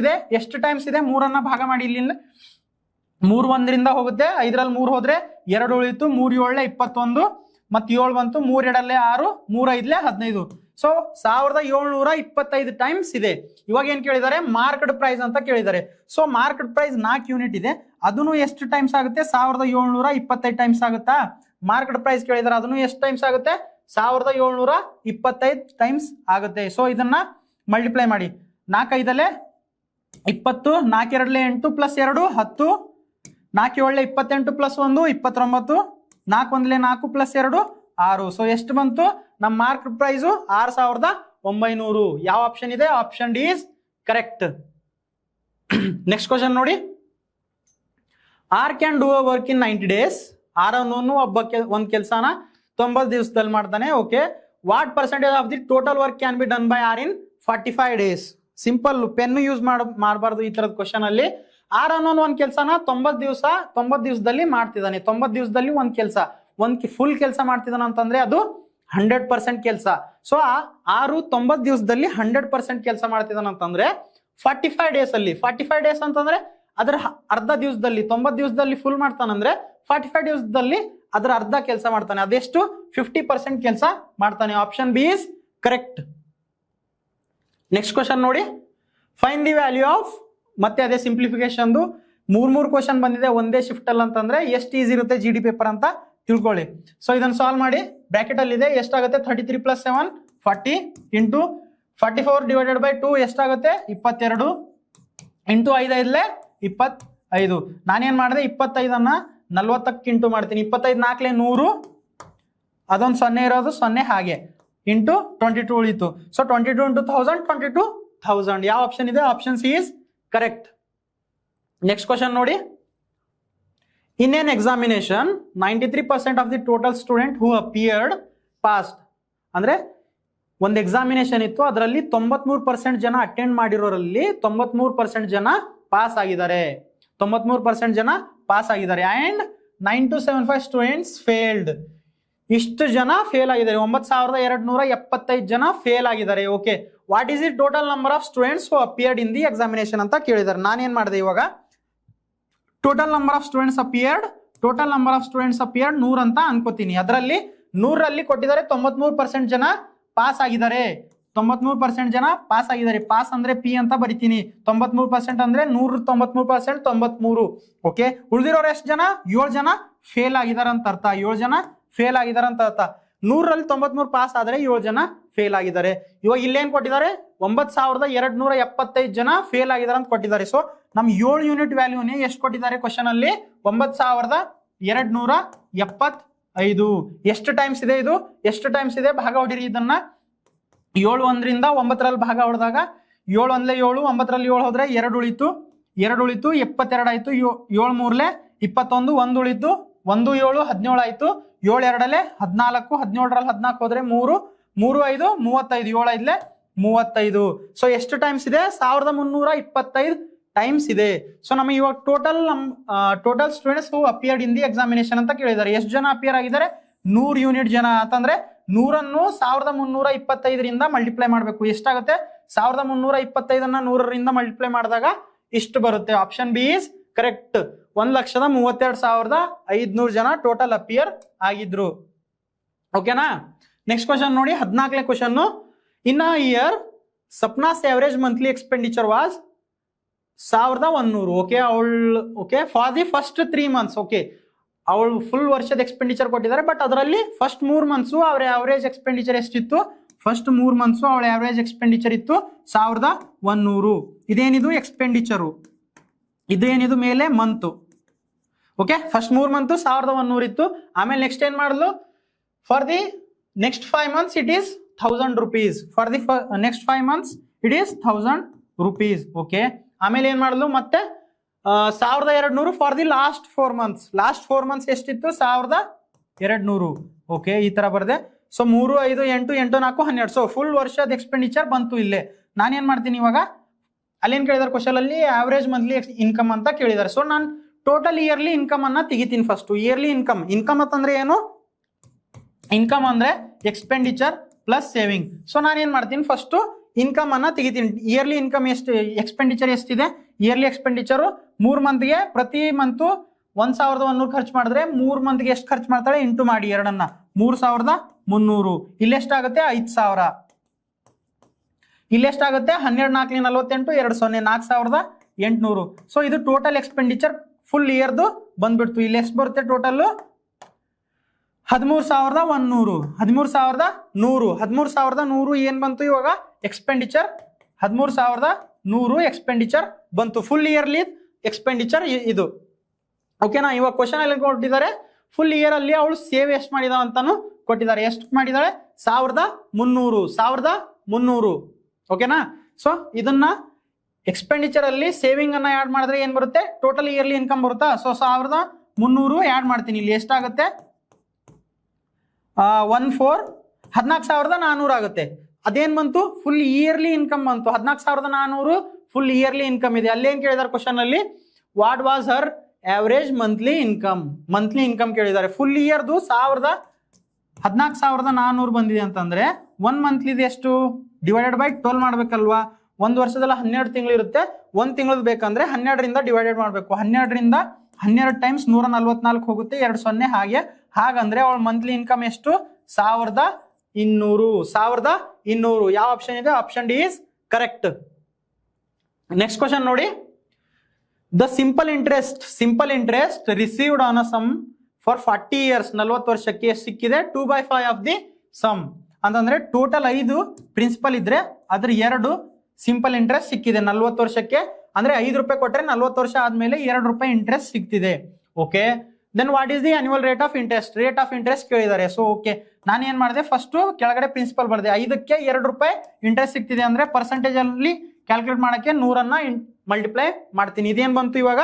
ಇದೆ? 3 ಭಾಗ ಮಾಡಿ. ಇಲ್ಲಿ 3 1ರಿಂದ ಹೋಗುತ್ತೆ, 5ರಲ್ಲಿ 3 ಹೋದ್ರೆ 2 ಉಳಿತು, 3 7 21 ಮತ್ತೆ 7 ಬಂತು, 3 2 6, 3 5 15. ಸೊ 1725 ಟೈಮ್ಸ್ ಇದೆ. ಇವಾಗ ಏನ್ ಕೇಳಿದ್ದಾರೆ? ಮಾರ್ಕೆಟ್ ಪ್ರೈಸ್ ಅಂತ ಕೇಳಿದ್ದಾರೆ. ಸೊ ಮಾರ್ಕೆಟ್ ಪ್ರೈಸ್ 4 ಯೂನಿಟ್ ಇದೆ, ಅದನ್ನು ಎಷ್ಟು ಟೈಮ್ಸ್ ಆಗುತ್ತೆ? 1725 ಟೈಮ್ಸ್ ಆಗುತ್ತಾ? ಮಾರ್ಕೆಟ್ ಪ್ರೈಸ್ ಕೇಳಿದಾರೆ, ಅದನ್ನು ಎಷ್ಟು ಟೈಮ್ಸ್ ಆಗುತ್ತೆ? 1725 ಟೈಮ್ಸ್ ಆಗುತ್ತೆ. ಸೊ ಇದನ್ನ ಮಲ್ಟಿಪ್ಲೈ ಮಾಡಿ. 4 5 20, 4 2 8 ಪ್ಲಸ್ 2 10, 4 7 28 ಪ್ಲಸ್ 1 29, 4 1 4 ಪ್ಲಸ್ 2 6. ಸೊ ಎಷ್ಟು ಬಂತು? ನಮ್ಮ ಮಾರ್ಕೆಟ್ ಪ್ರೈಸ್ 6,900. ಯಾವ ಆಪ್ಷನ್ ಇದೆ? Option D is correct. Next question ನೋಡಿ. R can do a work in 90 days. R ಅನ್ನೋನು ಒಂದ್ ಕೆಲಸನ 90 ದಿವಸದಲ್ಲಿ ಮಾಡ್ತಾನೆ. Okay, what percentage of the total work can be done by R in 45 days? Simple, pen use ಮಾಡಬಾರ್ದು ಈ ತರದ question ಅಲ್ಲಿ. ಆರ್ ಅನ್ನೋನು ಒಂದ್ ಕೆಲಸನ 90 ದಿವಸದಲ್ಲಿ ಮಾಡ್ತಿದ್ದಾನೆ. 90 ದಿವಸದಲ್ಲಿ ಒಂದ್ ಕೆಲಸ, ಫುಲ್ ಕೆಲಸ ಮಾಡ್ತಿದ್ದಾನೆ ಅಂತಂದ್ರೆ ಅದು 100% ಕೆಲಸ. ಸೊ 90 ದಿವಸದಲ್ಲಿ 100% ಕೆಲಸ ಮಾಡ್ತಿದ್ದಾನೆ ಅಂತಂದ್ರೆ 45 ಡೇಸ್ ಅಲ್ಲಿ, 45 ಡೇಸ್ ಅಂತಂದ್ರೆ ಅದ್ರ ಅರ್ಧ ದಿವಸದಲ್ಲಿ, 90 ದಿವಸದಲ್ಲಿ ಫುಲ್ ಮಾಡ್ತಾನಂದ್ರೆ 45 ದಿವಸದಲ್ಲಿ ಅದ್ರ ಅರ್ಧ ಕೆಲಸ ಮಾಡ್ತಾನೆ. ಅದೆಷ್ಟು? 50% ಕೆಲಸ ಮಾಡ್ತಾನೆ. Option B is correct. Next question ನೋಡಿ. ಫೈನ್ ದಿ ವ್ಯಾಲ್ಯೂ ಆಫ್, ಮತ್ತೆ ಅದೇ ಸಿಂಪ್ಲಿಫಿಕೇಶನ್ 3 ಕ್ವಶನ್ ಬಂದಿದೆ ಒಂದೇ ಶಿಫ್ಟ್ ಅಲ್ಲಿ ಅಂತಂದ್ರೆ ಎಷ್ಟು ಈಸಿ ಇರುತ್ತೆ GD ಪೇಪರ್ ಅಂತ ತಿಳ್ಕೊಳ್ಳಿ. ಸೊ ಇದನ್ನ ಸಾಲ್ವ್ ಮಾಡಿ. ಬ್ರಾಕೆಟ್ ಅಲ್ಲಿ ಇದೆ, ಎಷ್ಟಾಗುತ್ತೆ? 33 + 7 40 ಇಂಟು 44 ಡಿವೈಡೆಡ್ ಬೈ 2 ಎಷ್ಟಾಗುತ್ತೆ? 22 ಇಂಟು 5 5 25. ನಾನೇನ್ ಮಾಡಿದೆ? 25ಅನ್ನ 40ಕ್ಕೆ ಇಂಟು ಮಾಡ್ತೀನಿ. 25 4 100, ಅದೊಂದು 0 ಇರೋದು 0 ಹಾಗೆ ಇಂಟು 22 ಉಳಿತು. So 22 into 1000 22,000. ಯಾವ ಆಪ್ಷನ್ ಇದೆ? Option C is correct. Next question ನೋಡಿ. In an examination 93% of the total student who appeared passed. ಅಂದ್ರೆ ಒಂದು ಎಕ್ಸಾಮಿನೇಷನ್ ಇತ್ತು, ಅದರಲ್ಲಿ 93% ಜನ ಅಟೆಂಡ್ ಮಾಡಿರೋರಲ್ಲಿ 93% ಜನ ಪಾಸ್ ಆಗಿದ್ದಾರೆ. 93% ಜನ ಪಾಸ್ ಆಗಿದ್ದಾರೆ. And 9275 students failed. ಇಷ್ಟು ಜನ ಫೇಲ್ ಆಗಿದ್ದಾರೆ. 9275 ಜನ ಫೇಲ್ ಆಗಿದ್ದಾರೆ. Okay, what is the total number of students who appeared in the examination ಅಂತ ಕೇಳಿದ್ದಾರೆ. ನಾನೇನ್ ಮಾಡಿದೆ ಇವಾಗ? Total number of students appeared 100 ಅಂತ ಅನ್ಕೋತೀನಿ. ಅದರಲ್ಲಿ 100ರಲ್ಲಿ ಕೊಟ್ಟಿದ್ದಾರೆ 93% ಜನ ಪಾಸ್ ಆಗಿದ್ದಾರೆ. 93% ಜನ ಪಾಸ್ ಆಗಿದ್ದಾರೆ. ಪಾಸ್ ಅಂದ್ರೆ ಪಿ ಅಂತ ಬರಿತೀನಿ. 93% ಅಂದ್ರೆ 193% 93. ಓಕೆ, ಉಳಿದಿರೋರು ಎಷ್ಟು ಜನ? 7 ಜನ ಫೇಲ್ ಆಗಿದ್ದಾರೆ ಅಂತ ಅರ್ಥ. 7 ಜನ ಫೇಲ್ ಆಗಿದ್ದಾರೆ ಅಂತ ಅರ್ಥ. 100ರಲ್ಲಿ 93 ಪಾಸ್ ಆದ್ರೆ 7 ಜನ ಫೇಲ್ ಆಗಿದ್ದಾರೆ. ಇವಾಗ ಇಲ್ಲೇನ್ ಕೊಟ್ಟಿದ್ದಾರೆ? 9275 ಜನ ಫೇಲ್ ಆಗಿದ್ದಾರೆ ಅಂತ ಕೊಟ್ಟಿದ್ದಾರೆ. ಸೊ ನಮ್ 7 ಯೂನಿಟ್ ವ್ಯಾಲ್ಯೂನೇ ಎಷ್ಟು ಕೊಟ್ಟಿದ್ದಾರೆ ಕ್ವಶನ್ ಅಲ್ಲಿ? 9275. ಎಷ್ಟು ಟೈಮ್ಸ್ ಇದೆ ಇದು? ಎಷ್ಟು ಟೈಮ್ಸ್ ಇದೆ? ಭಾಗ ಹೊಡಿರಿ ಇದನ್ನ. 7 1ರಿಂದ 9ರಲ್ಲಿ ಭಾಗ ಹೊಡೆದಾಗ 7 1 7, 9ರಲ್ಲಿ 7 ಹೋದ್ರೆ 2 ಉಳಿತು, 22 ಆಯ್ತು. 7 3 21, 1 ಉಳಿತು, 1 7 17 ಆಯ್ತು. 7 2 14, 17ರಲ್ಲಿ 14 ಹೋದ್ರೆ 3 3 5 35, 7 5 35. ಸೊ ಎಷ್ಟು ಟೈಮ್ಸ್ ಇದೆ? 1325 ಟೈಮ್ಸ್ ಇದೆ. ಸೊ ನಮಗೆ ಇವಾಗ total students who appeared in the examination ಅಂತ ಕೇಳಿದ್ದಾರೆ. ಎಷ್ಟು ಜನ ಅಪಿಯರ್ ಆಗಿದ್ದಾರೆ? 100 ಯೂನಿಟ್ ಜನ ಅಂತಂದ್ರೆ 100 1325 ಮಲ್ಟಿಪ್ಲೈ ಮಾಡಬೇಕು. ಎಷ್ಟಾಗುತ್ತೆ? 1325 100 ಮಲ್ಟಿಪ್ಲೈ ಮಾಡಿದಾಗ ಇಷ್ಟು ಬರುತ್ತೆ. Option B is correct. 1,32,500 ಜನ ಟೋಟಲ್ ಅಪಿಯರ್ ಆಗಿದ್ರು. ಓಕೆನಾ? ನೆಕ್ಸ್ಟ್ ಕ್ವಶನ್ ನೋಡಿ, 14ನೇ question. In a year Sapna's average monthly expenditure was 1100. Okay, okay for the first 3 months. Okay, ಅವಳು ಫುಲ್ ವರ್ಷದ ಎಕ್ಸ್ಪೆಂಡಿಚರ್ ಕೊಟ್ಟಿದ್ದಾರೆ, ಬಟ್ ಅದರಲ್ಲಿ ಫಸ್ಟ್ 3 months ಅವರ ಅವರೇಜ್ ಎಕ್ಸ್ಪೆಂಡಿಚರ್ ಎಷ್ಟಿತ್ತು? ಫಸ್ಟ್ 3 months ಅವಳ ಅವರೇಜ್ ಎಕ್ಸ್ಪೆಂಡಿಚರ್ ಇತ್ತು 1100. ಇದೇನಿದು ಎಕ್ಸ್ಪೆಂಡಿಚರು, ಇದೇನಿದು ಮೇಲೆ ಮಂತ್. ಓಕೆ, ಫಸ್ಟ್ 3 months 1100 ಇತ್ತು. ಆಮೇಲೆ ನೆಕ್ಸ್ಟ್ ಏನ್ ಮಾಡಿದ್ಲು? For the next 5 months it is 1000 rupees. For the next 5 months it is 1000 rupees. Okay, ಆಮೇಲೆ ಏನ್ ಮಾಡಿದ್ಲು? ಮತ್ತೆ 1200 for the last 4 months. Last 4 months ಎಷ್ಟಿತ್ತು? 1200. ಓಕೆ, ಈ ತರ ಬರ್ದೆ. ಸೊ 3, 5, 8, 8, 4, 12. ಸೊ ಫುಲ್ ವರ್ಷದ ಎಕ್ಸ್ಪೆಂಡಿಚರ್ ಬಂತು ಇಲ್ಲೇ. ನಾನೇನ್ ಮಾಡ್ತೀನಿ ಇವಾಗ? ಅಲ್ಲೇನ್ ಕೇಳಿದಾರೆ ಕ್ವಶನ್ ಅಲ್ಲಿ? ಆವರೇಜ್ ಮಂತ್ಲಿ ಇನ್ಕಮ್ ಅಂತ ಕೇಳಿದಾರೆ. ಸೊ ನಾನು ಟೋಟಲ್ ಇಯರ್ಲಿ ಇನ್ಕಮ್ ಅನ್ನ ತೆಗಿತೀನಿ ಫಸ್ಟ್. ಇಯರ್ಲಿ ಇನ್ಕಮ್ ಅಂತಂದ್ರೆ ಏನು? ಇನ್ಕಮ್ ಅಂದ್ರೆ ಎಕ್ಸ್ಪೆಂಡಿಚರ್ ಪ್ಲಸ್ ಸೇವಿಂಗ್. ಸೊ ನಾನೇನ್ ಮಾಡ್ತೀನಿ? ಫಸ್ಟ್ ಇನ್ಕಮ್ ಅನ್ನ ತೆಗಿತೀನಿ. ಇಯರ್ಲಿ ಇನ್ಕಮ್ ಎಷ್ಟು, ಎಕ್ಸ್ಪೆಂಡಿಚರ್ ಎಷ್ಟಿದೆ? ಇಯರ್ಲಿ ಎಕ್ಸ್ಪೆಂಡಿಚರ್ 3 monthಗೆ ಪ್ರತಿ ಮಂತ್ 1100 ಖರ್ಚು ಮಾಡಿದ್ರೆ 3 monthಗೆ ಎಷ್ಟು ಖರ್ಚು ಮಾಡ್ತಾಳೆ? ಇಂಟು ಮಾಡಿ 2 3300. ಇಲ್ಲೆಷ್ಟಾಗುತ್ತೆ? 5000. ಇಲ್ಲೆಷ್ಟಾಗುತ್ತೆ? 12 4 48 2 0 4800. ಸೊ ಇದು ಟೋಟಲ್ ಎಕ್ಸ್ಪೆಂಡಿಚರ್ ಫುಲ್ ಇಯರ್ದು ಬಂದ್ಬಿಡ್ತು. ಇಲ್ಲಿ ಎಷ್ಟು ಬರುತ್ತೆ ಟೋಟಲ್? 13,100. 13,100. 13,100 ಏನ್ ಬಂತು ಇವಾಗ? ಎಕ್ಸ್ಪೆಂಡಿಚರ್ 13,100 ಎಕ್ಸ್ಪೆಂಡಿಚರ್ ಬಂತು. ಫುಲ್ ಇಯರ್ಲಿ ಎಕ್ಸ್ಪೆಂಡಿಚರ್ ಇದು. ಓಕೆನಾ? ಇವಾಗ ಕ್ವಶನ್ ಅಲ್ಲಿ ಕೊಟ್ಟಿದ್ದಾರೆ, ಫುಲ್ ಇಯರ್ ಅಲ್ಲಿ ಅವಳು ಸೇವ್ ಎಷ್ಟು ಮಾಡಿದ ಅಂತಾನು ಕೊಟ್ಟಿದ್ದಾರೆ. ಎಷ್ಟು ಮಾಡಿದಾಳೆ? 1300. ಓಕೆನಾ? ಸೊ ಇದನ್ನ ಎಕ್ಸ್ಪೆಂಡಿಚರ್ ಅಲ್ಲಿ ಸೇವಿಂಗ್ ಅನ್ನ ಆಡ್ ಮಾಡಿದ್ರೆ ಏನ್ ಬರುತ್ತೆ? ಟೋಟಲ್ ಇಯರ್ಲಿ ಇನ್ಕಮ್ ಬರುತ್ತಾ? ಸೊ 1300 ಆಡ್ ಮಾಡ್ತೀನಿ. ಇಲ್ಲಿ ಎಷ್ಟಾಗುತ್ತೆ? 14,400 ಆಗುತ್ತೆ. ಅದೇನ್ ಬಂತು? ಫುಲ್ ಇಯರ್ಲಿ ಇನ್ಕಮ್ ಬಂತು. 14,400 ಫುಲ್ ಇಯರ್ಲಿ ಇನ್ಕಮ್ ಇದೆ. ಅಲ್ಲೇನ್ ಕೇಳಿದಾರೆ ಕ್ವಶನ್ ಅಲ್ಲಿ? What was her average monthly income ಕೇಳಿದ್ದಾರೆ. ಫುಲ್ ಇಯರ್ದು 14,400 ಬಂದಿದೆ ಅಂತಂದ್ರೆ 1 ಮಂತ್ಲಿ ಎಷ್ಟು? Divided by 12 ಮಾಡ್ಬೇಕಲ್ವಾ? ಒಂದು ವರ್ಷದಲ್ಲಿ 12 ತಿಂಗಳು ಇರುತ್ತೆ. 1 ತಿಂಗಳು ಬೇಕಂದ್ರೆ 12ರಿಂದ ಡಿವೈಡೆಡ್ ಮಾಡ್ಬೇಕು. 12ರಿಂದ 12 ಟೈಮ್ಸ್ 144 ಹೋಗುತ್ತೆ. 2 0 ಹಾಗೆ. ಹಾಗಂದ್ರೆ ಅವಳ ಮಂತ್ಲಿ ಇನ್ಕಮ್ ಎಷ್ಟು? 1200. ಯಾವ ಆಪ್ಷನ್ ಇದೆ? Option D is correct. Next question ನೋಡಿ, the simple interest received on a sum for 40 years 40 ವರ್ಷಕ್ಕೆ ಸಿಕ್ಕಿದೆ 2/5 ಆಫ್ ದಿ ಸಮ್. ಅಂತಂದ್ರೆ ಟೋಟಲ್ 5 ಪ್ರಿನ್ಸಿಪಲ್ ಇದ್ರೆ ಅದ್ರ 2 ಸಿಂಪಲ್ ಇಂಟ್ರೆಸ್ಟ್ ಸಿಕ್ಕಿದೆ 40 ವರ್ಷಕ್ಕೆ. ಅಂದ್ರೆ 5 ರೂಪಾಯಿ ಕೊಟ್ರೆ 40 ವರ್ಷ ಆದ್ಮೇಲೆ 2 ರೂಪಾಯಿ ಇಂಟ್ರೆಸ್ಟ್ ಸಿಗ್ತಿದೆ. Okay, then what is the annual rate of interest ಕೇಳಿದ್ದಾರೆ. ಸೊ ಓಕೆ, ನಾನು ಏನ್ ಮಾಡಿದೆ? ಫಸ್ಟ್ ಕೆಳಗಡೆ ಪ್ರಿನ್ಸಿಪಲ್ ಬರ್ದೆ. 5ಕ್ಕೆ 2 ರೂಪಾಯಿ ಇಂಟ್ರೆಸ್ಟ್ ಸಿಗ್ತಿದೆ ಅಂದ್ರೆ ಪರ್ಸೆಂಟೇಜ್ ಅಲ್ಲಿ ಕ್ಯಾಲ್ಕುಲೇಟ್ ಮಾಡಕ್ಕೆ 100 ಮಲ್ಟಿಪ್ಲೈ ಮಾಡ್ತೀನಿ. ಇದೇನ್ ಬಂತು ಇವಾಗ?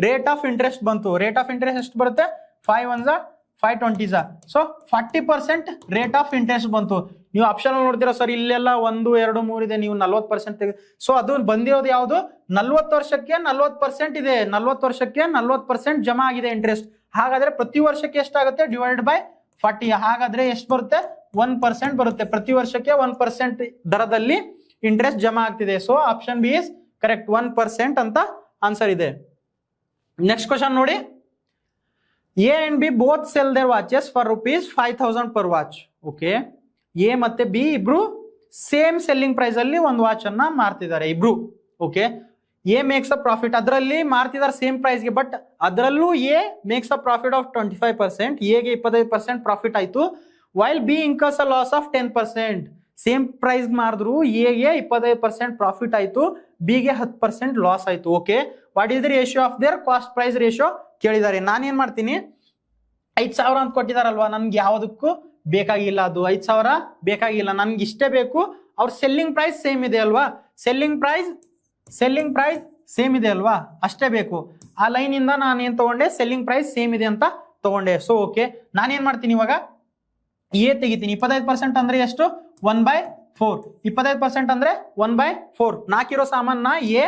ರೇಟ್ ಆಫ್ ಇಂಟ್ರೆಸ್ಟ್ ಬಂತು. ರೇಟ್ ಆಫ್ ಇಂಟ್ರೆಸ್ಟ್ ಎಷ್ಟು ಬರುತ್ತೆ? 5 1s 5 20s. So 40% rate of interest ಬಂತು. ನೀವು ಆಪ್ಷನ್ ನೋಡ್ತೀರಾ ಸರ್, ಇಲ್ಲೆಲ್ಲ 1 2 3 ಇದೆ, ನೀವು 40% ಸೊ ಅದು ಬಂದಿರೋದು ಯಾವುದು? 40 ವರ್ಷಕ್ಕೆ 40% ಇದೆ. 40 ವರ್ಷಕ್ಕೆ 40% ಜಮಾ ಆಗಿದೆ ಇಂಟ್ರೆಸ್ಟ್. ಹಾಗಾದ್ರೆ ಪ್ರತಿ ವರ್ಷಕ್ಕೆ ಎಷ್ಟಾಗುತ್ತೆ? Divided by 40. ಹಾಗಾದ್ರೆ ಎಷ್ಟು ಬರುತ್ತೆ? 1% ಬರುತ್ತೆ. ಪ್ರತಿ ವರ್ಷಕ್ಕೆ 1% ದರದಲ್ಲಿ ಇಂಟ್ರೆಸ್ಟ್ ಜಮಾ ಆಗ್ತಿದೆ. So option B is correct. 1% ಅಂತ ಆನ್ಸರ್ ಇದೆ. ನೆಕ್ಸ್ಟ್ ಕ್ವಶನ್ ನೋಡಿ, A and B both sell their watches for ₹5,000 per watch. Okay, A ಮತ್ತೆ ಬಿ ಇಬ್ರು ಸೇಮ್ ಸೆಲ್ಲಿಂಗ್ ಪ್ರೈಸ್ ಅಲ್ಲಿ ಒಂದು ವಾಚ್ ಅನ್ನ ಮಾರ್ತಿದ್ದಾರೆ ಇಬ್ರು. Okay, A makes a profit, ಅದರಲ್ಲಿ ಮಾರ್ತಿದ್ದಾರೆ ಸೇಮ್ ಪ್ರೈಸ್ ಗೆ, ಬಟ್ ಅದರಲ್ಲೂ A makes a profit of 25%. ಎಗೆ 25% ಪ್ರಾಫಿಟ್ ಆಯ್ತು. While B incurs a loss of 10%. Same price ಮಾರಿದ್ರು ಎಗೆ 25% ಪ್ರಾಫಿಟ್ ಆಯ್ತು, ಬಿಗೆ 10% ಲಾಸ್ ಆಯ್ತು. Okay, what is the ratio of their cost price ratio ಕೇಳಿದ್ದಾರೆ. ನಾನೇನ್ ಮಾಡ್ತೀನಿ? 5,000 ಅಂತ ಕೊಟ್ಟಿದಾರಲ್ವಾ, ನನ್ಗೆ ಯಾವುದಕ್ಕೂ ಬೇಕಾಗಿಲ್ಲ. ಅದು 5,000 ಬೇಕಾಗಿಲ್ಲ, ನನ್ಗೆ ಇಷ್ಟೇ ಬೇಕು. ಅವ್ರ ಸೆಲ್ಲಿಂಗ್ ಪ್ರೈಸ್ ಸೇಮ್ ಇದೆ ಅಲ್ವಾ, ಸೆಲ್ಲಿಂಗ್ ಪ್ರೈಸ್ ಸೇಮ್ ಇದೆ ಅಲ್ವಾ, ಅಷ್ಟೇ ಬೇಕು. ಆ ಲೈನ್ ಇಂದ ನಾನು ಏನ್ ತಗೊಂಡೆ? ಸೆಲ್ಲಿಂಗ್ ಪ್ರೈಸ್ ಸೇಮ್ ಇದೆ ಅಂತ ತಗೊಂಡೆ. ಸೊ ಓಕೆ, ನಾನೇನ್ ಮಾಡ್ತೀನಿ ಇವಾಗ? ಎ ತೆಗಿತೀನಿ. 25% ಅಂದ್ರೆ ಎಷ್ಟು? 1/4. 25% ಅಂದ್ರೆ 1/4. 4 ಇರೋ ಸಾಮಾನ ಎ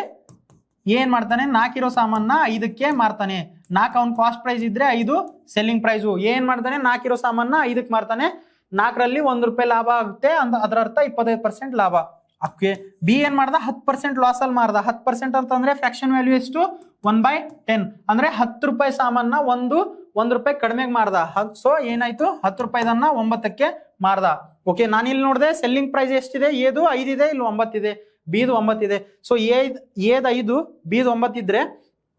ಏನ್ ಮಾಡ್ತಾನೆ? 4 ಇರೋ ಸಾಮಾನ 5ಕ್ಕೆ ಮಾರ್ತಾನೆ. 4 ಅವ್ನ ಕಾಸ್ಟ್ ಪ್ರೈಸ್ ಇದ್ರೆ 5 ಸೆಲ್ಲಿಂಗ್ ಪ್ರೈಸ್. ಏನ್ ಮಾಡ್ತಾನೆ? 4 ಇರೋ ಸಾಮಾನ 5ಕ್ಕೆ ಮಾರ್ತಾನೆ. 4ರಲ್ಲಿ 1 ರೂಪಾಯಿ ಲಾಭ ಆಗುತ್ತೆ, ಅದರ ಅರ್ಥ 25% ಲಾಭ. ಓಕೆ, ಬಿ ಏನ್ ಮಾಡ್ದ 10% ಲಾಸ್ ಅಲ್ಲಿ ಮಾರ್ದ. 10% ಅಂತಂದ್ರೆ ಫ್ರಾಕ್ಷನ್ ವ್ಯಾಲ್ಯೂ ಎಷ್ಟು 1/10 ಅಂದ್ರೆ 10 ರೂಪಾಯಿ ಸಾಮಾನ ಒಂದು ರೂಪಾಯಿ ಕಡಿಮೆಗೆ ಮಾರ್ದ. ಸೊ ಏನಾಯ್ತು 10 ರೂಪಾಯಿದನ್ನ 9ಕ್ಕೆ ಮಾರ್ದ. ಓಕೆ, ನಾನು ಇಲ್ಲಿ ನೋಡಿದೆ ಸೆಲ್ಲಿಂಗ್ ಪ್ರೈಸ್ ಎಷ್ಟಿದೆ, ಎದು 5 ಇದೆ, ಇಲ್ಲಿ 9 ಇದೆ, ಬಿದು 9 ಇದೆ. ಸೊ ಎದ್ 5 ಬಿದು 9 ಇದ್ರೆ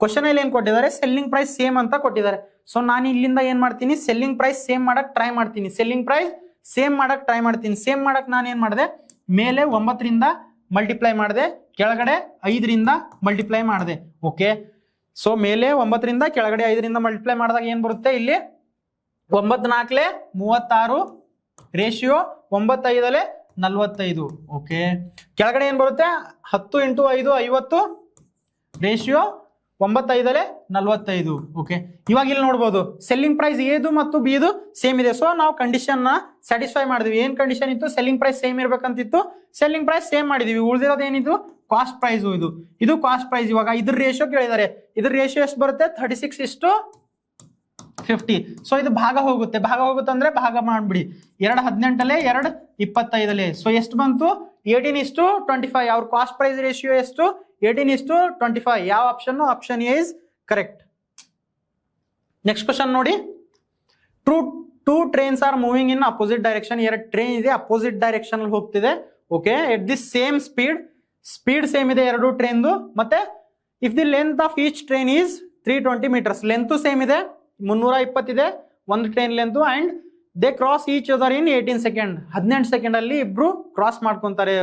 ಕ್ವಶನ್ ಅಲ್ಲಿ ಏನ್ ಕೊಟ್ಟಿದ್ದಾರೆ, ಸೆಲ್ಲಿಂಗ್ ಪ್ರೈಸ್ ಸೇಮ್ ಅಂತ ಕೊಟ್ಟಿದ್ದಾರೆ. ಸೊ ನಾನು ಇಲ್ಲಿಂದ ಏನ್ ಮಾಡ್ತೀನಿ, ಸೆಲ್ಲಿಂಗ್ ಪ್ರೈಸ್ ಸೇಮ್ ಮಾಡಕ್ ಟ್ರೈ ಮಾಡ್ತೀನಿ. ಸೇಮ್ ಮಾಡಕ್ ನಾನು ಏನ್ ಮಾಡಿದೆ, ಮೇಲೆ 9ರಿಂದ ಮಲ್ಟಿಪ್ಲೈ ಮಾಡಿದೆ, ಕೆಳಗಡೆ 5ರಿಂದ ಮಲ್ಟಿಪ್ಲೈ ಮಾಡಿದೆ. ಓಕೆ, ಸೊ ಮೇಲೆ 9ರಿಂದ ಕೆಳಗಡೆ 5ರಿಂದ ಮಲ್ಟಿಪ್ಲೈ ಮಾಡಿದಾಗ ಏನ್ ಬರುತ್ತೆ, ಇಲ್ಲಿ 9 4 36 ರೇಷಿಯೋ 9 5 45. ಓಕೆ, ಕೆಳಗಡೆ ಏನ್ ಬರುತ್ತೆ 10 × 5 50 ರೇಷಿಯೋ 9 5 45. ಓಕೆ, ಇವಾಗ ಇಲ್ಲಿ ನೋಡ್ಬೋದು ಸೆಲ್ಲಿಂಗ್ ಪ್ರೈಸ್ ಎದು ಮತ್ತು ಬಿದು ಸೇಮ್ ಇದೆ. ಸೊ ನಾವು ಕಂಡೀಷನ್ ನ ಸ್ಯಾಟಿಸ್ಫೈ ಮಾಡಿದ್ವಿ. ಏನ್ ಕಂಡೀಷನ್ ಇತ್ತು, ಸೆಲ್ಲಿಂಗ್ ಪ್ರೈಸ್ ಸೇಮ್ ಇರ್ಬೇಕಂತಿತ್ತು, ಸೆಲ್ಲಿಂಗ್ ಪ್ರೈಸ್ ಸೇಮ್ ಮಾಡಿದೀವಿ. ಉಳಿದಿರೋದು ಏನಿದು ಕಾಸ್ಟ್ ಪ್ರೈಸ್, ಇದು ಕಾಸ್ಟ್ ಪ್ರೈಸ್. ಇವಾಗ ಇದ್ರ ರೇಷಿಯೋ ಕೇಳಿದ್ದಾರೆ, ಇದ್ರ ರೇಷಿಯೋ ಎಷ್ಟು ಬರುತ್ತೆ 36:50. ಸೊ ಇದು ಭಾಗ ಹೋಗುತ್ತೆ ಅಂದ್ರೆ ಭಾಗ ಮಾಡ್ಬಿಡಿ. 2 18 2 25. ಸೊ ಎಷ್ಟು ಬಂತು 18:25. ಅವ್ರ ಕಾಸ್ಟ್ ಪ್ರೈಸ್ ರೇಷಿಯೋ ಎಷ್ಟು 18:25. ಯಾವ option, option A is correct. Next question ನೋಡಿ, two trains are moving in opposite direction. 2 train ಇದೆ, ಅಪೋಸಿಟ್ ಡೈರೆಕ್ಷನ್ ಅಲ್ಲಿ ಹೋಗ್ತಿದೆ. Okay, at the same speed same ಇದೆ 2 ಟ್ರೈನ್ದು. ಮತ್ತೆ if the length of each train is 320 meters, length same ಇದೆ 320 ಇದೆ ಒಂದು train length. And they cross each other in 18 second. 18 second ಅಲ್ಲಿ ಇಬ್ರು ಕ್ರಾಸ್ ಮಾಡ್ಕೊಂತಾರೆ.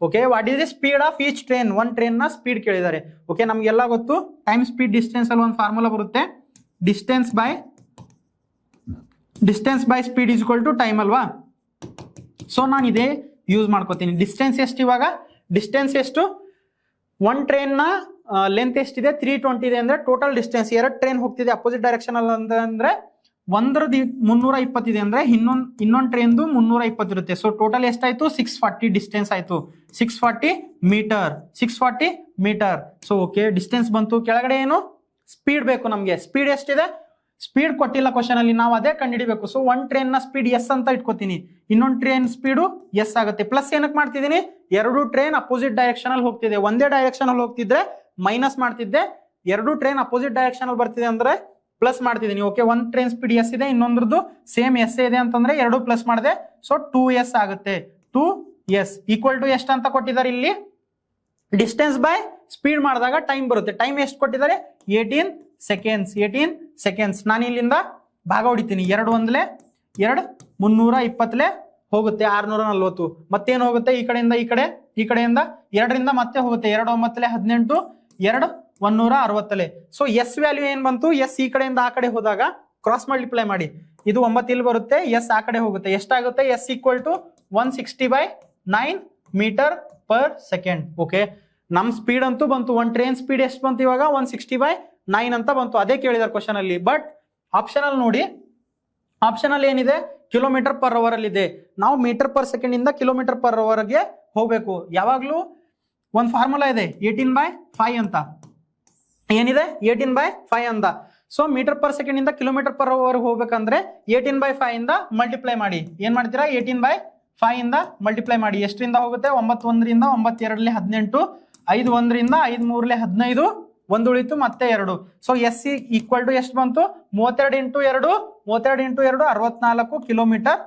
Okay, what is the speed of each train, ಒಂದು ಟ್ರೈನ್ ನ ಸ್ಪೀಡ್ ಕೇಳಿದ್ದಾರೆ. Okay, ನಮ್ಗೆಲ್ಲ ಗೊತ್ತು ಟೈಮ್ ಸ್ಪೀಡ್ ಡಿಸ್ಟೆನ್ಸ್ ಅಲ್ಲಿ ಒಂದು ಫಾರ್ಮುಲಾ ಬರುತ್ತೆ, distance by speed is equal to time ಅಲ್ವಾ. ಸೊ ನಾನು ಇದೇ ಯೂಸ್ ಮಾಡ್ಕೋತೀನಿ. ಡಿಸ್ಟೆನ್ಸ್ ಎಷ್ಟು, ಇವಾಗ ಡಿಸ್ಟೆನ್ಸ್ ಎಷ್ಟು, ಒಂದು ಟ್ರೈನ್ ನ ಲೆಂತ್ ಎಷ್ಟಿದೆ 320 ಇದೆ ಅಂದ್ರೆ ಟೋಟಲ್ ಡಿಸ್ಟೆನ್ಸ್ 2 ಟ್ರೈನ್ ಹೋಗ್ತಿದೆ ಅಪೋಸಿಟ್ ಡೈರೆಕ್ಷನ್ ಅಲ್ಲಿ ಅಂದ್ರೆ ಒಂದ್ರದ್ದು 320 ಇದೆ ಅಂದ್ರೆ ಇನ್ನೊಂದು ಟ್ರೈನ್ದು 320 ಇರುತ್ತೆ. ಸೊ ಟೋಟಲ್ ಎಷ್ಟಾಯ್ತು 640 ಡಿಸ್ಟೆನ್ಸ್ ಆಯ್ತು, 640 ಮೀಟರ್. ಸೊ ಓಕೆ, ಡಿಸ್ಟೆನ್ಸ್ ಬಂತು. ಕೆಳಗಡೆ ಏನು ಸ್ಪೀಡ್ ಬೇಕು ನಮ್ಗೆ, ಸ್ಪೀಡ್ ಎಷ್ಟಿದೆ, ಸ್ಪೀಡ್ ಕೊಟ್ಟಿಲ್ಲ ಕ್ವಶನ್ ಅಲ್ಲಿ, ನಾವು ಅದೇ ಕಂಡುಹಿಡಿಬೇಕು. ಸೊ ಒಂದು ಟ್ರೈನ್ ನ ಸ್ಪೀಡ್ ಎಸ್ ಅಂತ ಇಟ್ಕೋತೀನಿ, ಇನ್ನೊಂದು ಟ್ರೈನ್ ಸ್ಪೀಡು ಎಸ್ ಆಗುತ್ತೆ. ಪ್ಲಸ್ ಏನಕ್ಕೆ ಮಾಡ್ತಿದ್ದೀನಿ, 2 ಟ್ರೈನ್ ಅಪೋಸಿಟ್ ಡೈರೆಕ್ಷನ್ ಅಲ್ಲಿ ಹೋಗ್ತಿದೆ. ಒಂದೇ ಡೈರೆಕ್ಷನ್ ಅಲ್ಲಿ ಹೋಗ್ತಿದ್ರೆ ಮೈನಸ್ ಮಾಡ್ತಿದ್ದೆ, 2 ಟ್ರೈನ್ ಅಪೋಸಿಟ್ ಡೈರೆಕ್ಷನ್ ಅಲ್ಲಿ ಬರ್ತಿದೆ ಅಂದ್ರೆ ಪ್ಲಸ್ ಮಾಡ್ತಿದ್ದೀನಿ. ಓಕೆ, ಒಂದು ಟ್ರೈನ್ ಸ್ಪೀಡ್ ಎಸ್ ಇದೆ, ಇನ್ನೊಂದ್ರದ್ದು ಸೇಮ್ ಎಸ್ ಇದೆ ಅಂತಂದ್ರೆ 2 ಪ್ಲಸ್ ಮಾಡಿದೆ. ಸೊ 2s ಆಗುತ್ತೆ. 2s ಈಕ್ವಲ್ ಟು ಎಷ್ಟು ಅಂತ ಕೊಟ್ಟಿದ್ದಾರೆ ಇಲ್ಲಿ, ಡಿಸ್ಟೆನ್ಸ್ ಬೈ ಸ್ಪೀಡ್ ಮಾಡಿದಾಗ ಟೈಮ್ ಬರುತ್ತೆ. ಟೈಮ್ ಎಷ್ಟು ಕೊಟ್ಟಿದ್ದಾರೆ 18 ಸೆಕೆಂಡ್ಸ್. ನಾನು ಇಲ್ಲಿಂದ ಭಾಗ ಹೊಡಿತೀನಿ. 2 1 2 320 ಹೋಗುತ್ತೆ 640. ಮತ್ತೇನು ಹೋಗುತ್ತೆ ಈ ಕಡೆಯಿಂದ ಈ ಕಡೆಯಿಂದ 2ರಿಂದ ಮತ್ತೆ ಹೋಗುತ್ತೆ 2 9 18 2 160. ಸೊ ಎಸ್ ವ್ಯಾಲ್ಯೂ ಏನ್ ಬಂತು, ಎಸ್ ಈ ಕಡೆಯಿಂದ ಆ ಕಡೆ ಹೋದಾಗ ಕ್ರಾಸ್ ಮಲ್ಟಿಪ್ಲೈ ಮಾಡಿ, ಇದು 9 ಇಲ್ಲಿ ಬರುತ್ತೆ, ಎಸ್ ಆ ಕಡೆ ಹೋಗುತ್ತೆ. ಎಷ್ಟಾಗುತ್ತೆ, S equal to 160/9 metre per second. Okay, ನಮ್ ಸ್ಪೀಡ್ ಅಂತೂ ಬಂತು. ಒಂದು ಟ್ರೈನ್ ಸ್ಪೀಡ್ ಎಷ್ಟು ಬಂತು ಇವಾಗ 160/9 ಅಂತ ಬಂತು. ಅದೇ ಕೇಳಿದಾರೆ ಕ್ವಶನ್ ಅಲ್ಲಿ. ಬಟ್ ಆಪ್ಷನ್ ಅಲ್ಲಿ ನೋಡಿ, ಆಪ್ಷನ್ ಅಲ್ಲಿ ಏನಿದೆ ಕಿಲೋಮೀಟರ್ ಪರ್ ಅವರ್ ಅಲ್ಲಿ ಇದೆ. ನಾವು ಮೀಟರ್ ಪರ್ ಸೆಕೆಂಡ್ ಇಂದ ಕಿಲೋಮೀಟರ್ ಪರ್ ಅವರ್ ಗೆ ಹೋಗ್ಬೇಕು. ಯಾವಾಗ್ಲೂ ಒಂದು ಫಾರ್ಮುಲಾ ಇದೆ 18/5 ಅಂತ. ಏನಿದೆ 18/5 ಅಂತ. ಸೊ ಮೀಟರ್ ಪರ್ ಸೆಕೆಂಡ್ ಇಂದ ಕಿಲೋಮೀಟರ್ ಪರ್ ಅವರ್ ಹೋಗ್ಬೇಕಂದ್ರೆ 18/5 ಇಂದ ಮಲ್ಟಿಪ್ಲೈ ಮಾಡಿ. ಏನ್ ಮಾಡ್ತೀರಾ, 18/5 ಇಂದ ಮಲ್ಟಿಪ್ಲೈ ಮಾಡಿ. ಎಷ್ಟರಿಂದ ಹೋಗುತ್ತೆ 9 1ರಿಂದ 9 2 18 5 1ರಿಂದ 5 3 15 1 ಉಳಿತು ಮತ್ತೆ 2. ಸೊ ಎಸ್ ಈಕ್ವಲ್ ಟು ಎಷ್ಟು ಬಂತು 32 × 2 64 ಕಿಲೋಮೀಟರ್